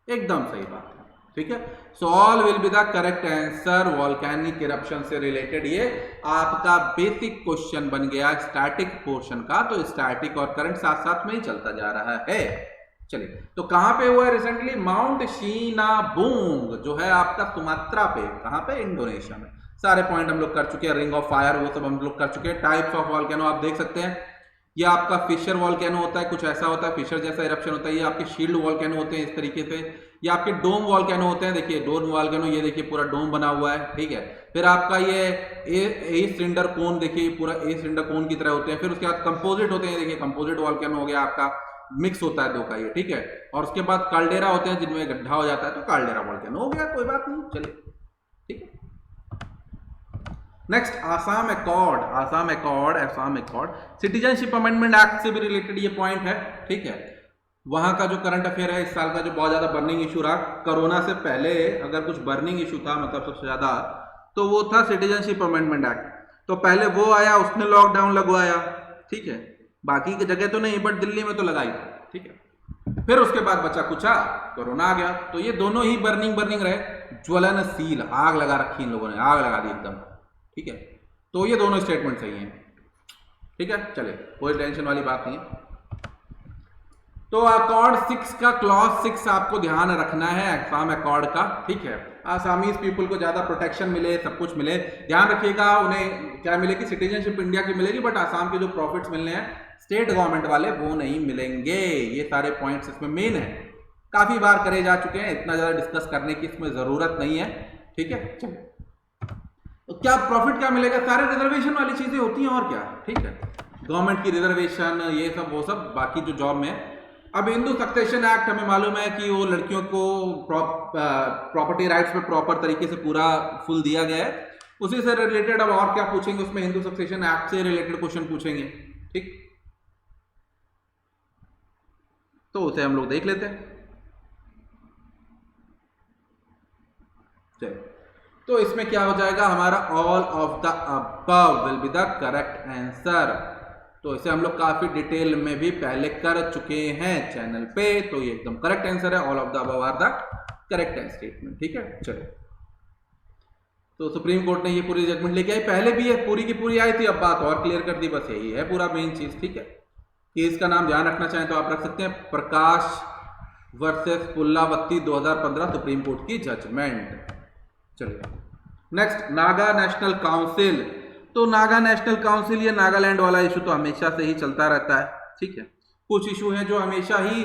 S1: एकदम सही बात है, ठीक है। So all will be the correct answer. Volcanic eruption से रिलेटेड ये आपका बेसिक क्वेश्चन बन गया स्टैटिक पोर्शन का, तो स्टैटिक और करंट साथ साथ में ही चलता जा रहा है। चलिए, तो कहां पे हुआ है रिसेंटली, माउंट सिनाबुंग जो है आपका सुमात्रा पे, कहां पे, इंडोनेशिया में। सारे पॉइंट हम लोग कर चुके हैं, रिंग ऑफ फायर वो सब हम लोग कर चुके हैं। टाइप्स ऑफ वॉल्केनो आप देख सकते हैं, ये आपका फिशर वॉल्केनो होता है, कुछ ऐसा होता है, फिशर जैसा इरप्शन होता है। ये आपके शील्ड वॉल्केनो होते हैं इस तरीके से। ये आपके डोम वॉल्केनो होते हैं, देखिए डोम वॉल्केनो, ये देखिए पूरा डोम बना हुआ है, ठीक है। फिर आपका ये ए सिलेंडर कोन, देखिए पूरा ए सिलेंडर कोन की तरह होते हैं। फिर उसके बाद कंपोजिट होते हैं, देखिए कंपोजिट वॉल्केनो हो गया आपका, मिक्स होता है दो का ये, ठीक है। और उसके बाद काल्डेरा होते हैं जिनमें गड्ढा हो जाता है, तो काल्डेरा वॉल्केनो हो गया, कोई बात नहीं, चलिए, ठीक है। Next, Assam accord citizenship amendment act से भी रिलेटेड ये पॉइंट है, ठीक है। वहां का जो करंट अफेयर है इस साल का, जो बहुत ज्यादा बर्निंग इशू रहा, कोरोना से पहले अगर कुछ बर्निंग इशू था, मतलब सबसे ज्यादा, तो वो था सिटीजनशिप अमेंडमेंट एक्ट। तो पहले वो आया, उसने लॉकडाउन लगवाया, ठीक है। बाकी की जगह तो नहीं, बट दिल्ली में तो लगाई, ठीक है। फिर उसके बाद बचा कुचा, कोरोना आ गया। तो ये दोनों ही बर्निंग रहे, ज्वलनशील, आग लगा रखी इन लोगों ने, आग लगा दी एकदम, ठीक है। तो ये दोनों स्टेटमेंट सही हैं, ठीक है। चले, कोई टेंशन वाली बात नहीं है। तो अकॉर्ड 6 का क्लॉज 6 आपको ध्यान रखना है, असम अकॉर्ड का, ठीक है। आसामीज पीपल को ज्यादा प्रोटेक्शन मिले, सब कुछ मिले, ध्यान रखिएगा। उन्हें क्या मिलेगी, सिटीजनशिप इंडिया की मिलेगी, बट आसाम के जो प्रॉफिट्स मिलने हैं स्टेट गवर्नमेंट वाले, वो नहीं मिलेंगे। ये सारे पॉइंट्स इसमें मेन है, काफी बार करे जा चुके हैं, इतना ज्यादा डिस्कस करने की इसमें जरूरत नहीं है, ठीक है। चलो, तो क्या प्रॉफिट क्या मिलेगा, सारे रिजर्वेशन वाली चीजें होती हैं, और क्या, ठीक है। गवर्नमेंट की रिजर्वेशन, ये सब वो सब, बाकी जो जॉब में। अब हिंदू सक्सेशन एक्ट हमें मालूम है कि वो लड़कियों को प्रॉपर्टी राइट्स पे प्रॉपर तरीके से पूरा फुल दिया गया है, उसी से रिलेटेड अब और क्या पूछेंगे उसमें, हिंदू सक्सेशन एक्ट से रिलेटेड क्वेश्चन पूछेंगे, ठीक। तो उसे हम लोग देख लेते हैं। चलो, तो इसमें क्या हो जाएगा हमारा, all of the above will be the correct answer. तो इसे हम लोग काफी डिटेल में भी पहले कर चुके हैं चैनल पे, तो ये एकदम करेक्ट आंसर है, all of the above are the correct statement, ठीक है। चलो, तो सुप्रीम कोर्ट ने ये पूरी जजमेंट लेके आई, पहले भी ये पूरी की पूरी आई थी, अब बात और क्लियर कर दी, बस यही है पूरा मेन चीज, ठीक है। केस का नाम ध्यान रखना चाहें तो आप रख सकते हैं, प्रकाश वर्सेस पुल्लावत्ती 2015 सुप्रीम कोर्ट की जजमेंट। चलिए नेक्स्ट, नागा नेशनल काउंसिल। तो नागा नेशनल काउंसिल, ये नागालैंड वाला इशू तो हमेशा से ही चलता रहता है, ठीक है। कुछ इशू हैं जो हमेशा ही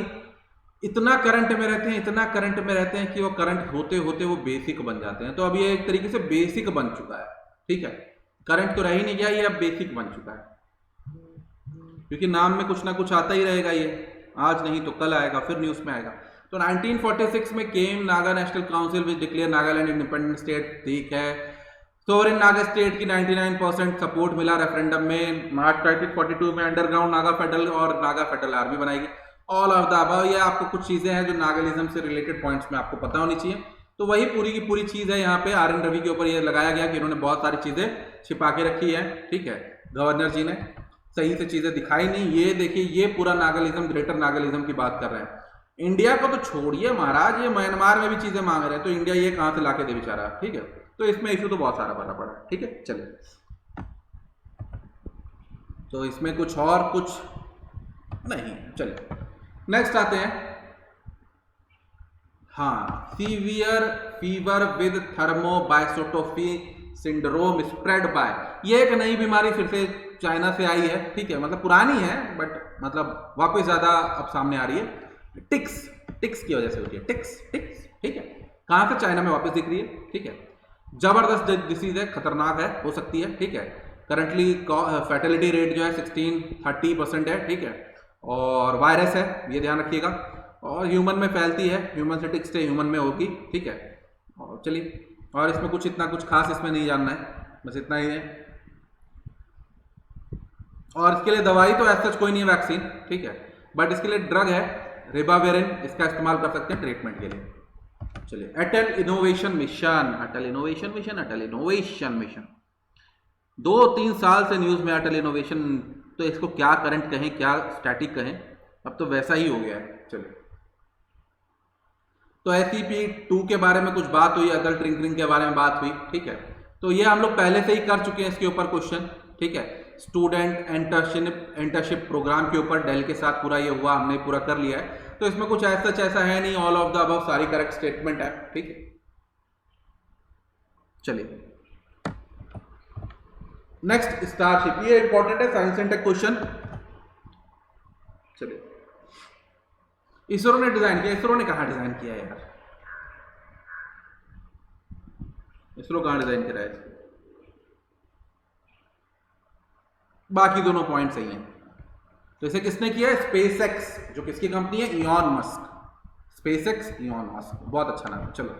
S1: इतना करंट में रहते हैं, इतना करंट में रहते हैं कि वो करंट होते होते वो बेसिक बन जाते हैं। तो अब ये एक तरीके से बेसिक बन चुका है, ठीक है। करंट तो रह ही नहीं गया, ये अब बेसिक बन चुका है, क्योंकि नाम में कुछ ना कुछ आता ही रहेगा, ये आज नहीं तो कल आएगा, फिर न्यूज़ में आएगा। तो 1946 में केम नागा नेशनल काउंसिल विच डिक्लेयर नागालैंड इंडिपेंडेंट स्टेट, ठीक है। सोवरेन नागा स्टेट की 99% सपोर्ट मिला रेफरेंडम में। मार्च 1942 में अंडरग्राउंड नागा फेडरल और नागा फेडरल आर्मी बनाएगी। ऑल ऑफ द अबव, ये आपको कुछ चीजें हैं जो नागालिज्म से रिलेटेड पॉइंट्स में आपको पता होनी चाहिए। तो वही पूरी की पूरी चीज है यहाँ पे RN रवि के ऊपर ये लगाया गया कि इन्होंने बहुत सारी चीजें छिपा के रखी है, ठीक है। गवर्नर जी ने सही से चीजें दिखाई नहीं। ये देखिए, ये पूरा नागालिज्म, ग्रेटर नागालिज्म की बात कर रहे हैं। इंडिया को तो छोड़िए महाराज, ये म्यांमार में भी चीजें मांग रहे हैं, तो इंडिया ये कहां से लाके दे बेचारा, ठीक है। तो इसमें इशू तो बहुत सारा भरा पड़ा है, ठीक है। चलिए, तो इसमें कुछ और कुछ नहीं, चलिए नेक्स्ट आते हैं। हाँ, severe fever with thrombocytopenia syndrome spread by, ये एक नई बीमारी फिर से चाइना से आई है, ठीक है। मतलब पुरानी है बट मतलब वापस ज्यादा अब सामने आ रही है। टिक्स की वजह से होती है, टिक्स, ठीक है। कहां से? चाइना में वापस दिख रही है, ठीक है। जबरदस्त डिसीज है, खतरनाक है, हो सकती है, ठीक है। करंटली फैटेलिटी रेट जो है 16-30% है, ठीक है। और वायरस है, ये ध्यान रखिएगा। और ह्यूमन में फैलती है, ह्यूमन से टिक्स से ह्यूमन में होगी, ठीक है। और चलिए, और इसमें कुछ इतना कुछ खास इसमें नहीं जानना है, बस इतना ही है। और इसके लिए दवाई तो ऐसा कोई नहीं है, वैक्सीन, ठीक है। बट इसके लिए ड्रग है रिबाविरिन, इसका इस्तेमाल कर सकते हैं ट्रीटमेंट के लिए। चलिए, अटल इनोवेशन मिशन, अटल इनोवेशन मिशन 2-3 साल से न्यूज में अटल इनोवेशन, तो इसको क्या करंट कहें, क्या स्टैटिक कहें, अब तो वैसा ही हो गया है। चलिए, तो SEP2 के बारे में कुछ बात हुई, अटल टिंकरिंग के बारे में बात हुई, ठीक है। तो ये हम लोग पहले से ही कर चुके हैं इसके ऊपर क्वेश्चन, ठीक है। स्टूडेंट एंटरशिप प्रोग्राम के ऊपर डेल के साथ पूरा ये हुआ, हमने पूरा कर लिया है। तो इसमें कुछ ऐसा है नहीं, ऑल ऑफ द अबव सारी करेक्ट स्टेटमेंट है, ठीक है। चलिए, नेक्स्ट स्टारशिप, ये इंपॉर्टेंट है, साइंस एंड टेक क्वेश्चन। चलिए, इसरो ने डिजाइन किया, इसरो ने कहां डिजाइन किया यार, इसरो कहां डिजाइन करा है? बाकी दोनों पॉइंट सही हैं। तो इसे किसने किया? स्पेसएक्स, जो किसकी कंपनी है? Elon Musk. SpaceX, Elon Musk, बहुत अच्छा नाम है। चलो,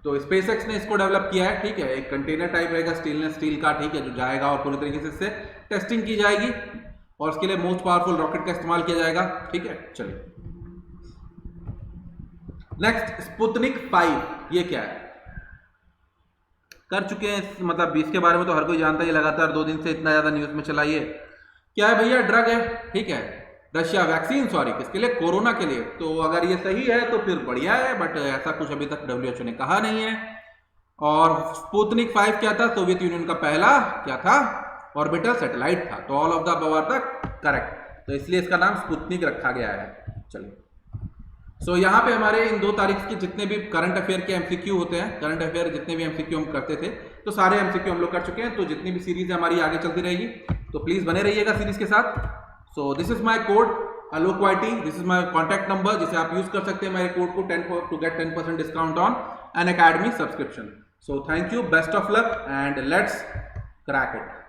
S1: तो स्पेसएक्स ने इसको डेवलप किया है, ठीक है। एक कंटेनर टाइप रहेगा स्टेनलेस स्टील का, ठीक है, जो जाएगा और पूरी तरीके से इससे टेस्टिंग की जाएगी और उसके लिए मोस्ट पावरफुल रॉकेट का इस्तेमाल किया जाएगा, ठीक है। चलिए, नेक्स्ट स्पुतनिक 5, ये क्या है? कर चुके हैं, मतलब इसके बारे में तो हर कोई जानता है, लगातार 2 दिन से इतना ज्यादा न्यूज में चला। ये क्या है भैया? ड्रग है, ठीक है। रशिया वैक्सीन, सॉरी, किसके लिए? कोरोना के लिए। तो अगर ये सही है तो फिर बढ़िया है, बट ऐसा कुछ अभी तक WHO ने कहा नहीं है। और स्पुतनिक 5 क्या था? सोवियत यूनियन का पहला क्या था? ऑर्बिटल सैटेलाइट था। तो all of the above are the correct, तो इसलिए इसका नाम स्पुतनिक रखा गया है। चलिए, सो यहाँ पे हमारे इन 2 तारीख के जितने भी करंट अफेयर के MCQ होते हैं, करंट अफेयर जितने भी MCQ हम करते थे, तो सारे MCQ हम लोग कर चुके हैं। तो जितनी भी सीरीज है हमारी आगे चलती रहेगी, तो प्लीज बने रहिएगा सीरीज के साथ। So this is my code Alok YT, this is my contact number, जिसे आप यूज कर सकते हैं मेरे कोड को to get 10% discount on Unacademy subscription. So thank you, best of luck and let's crack it.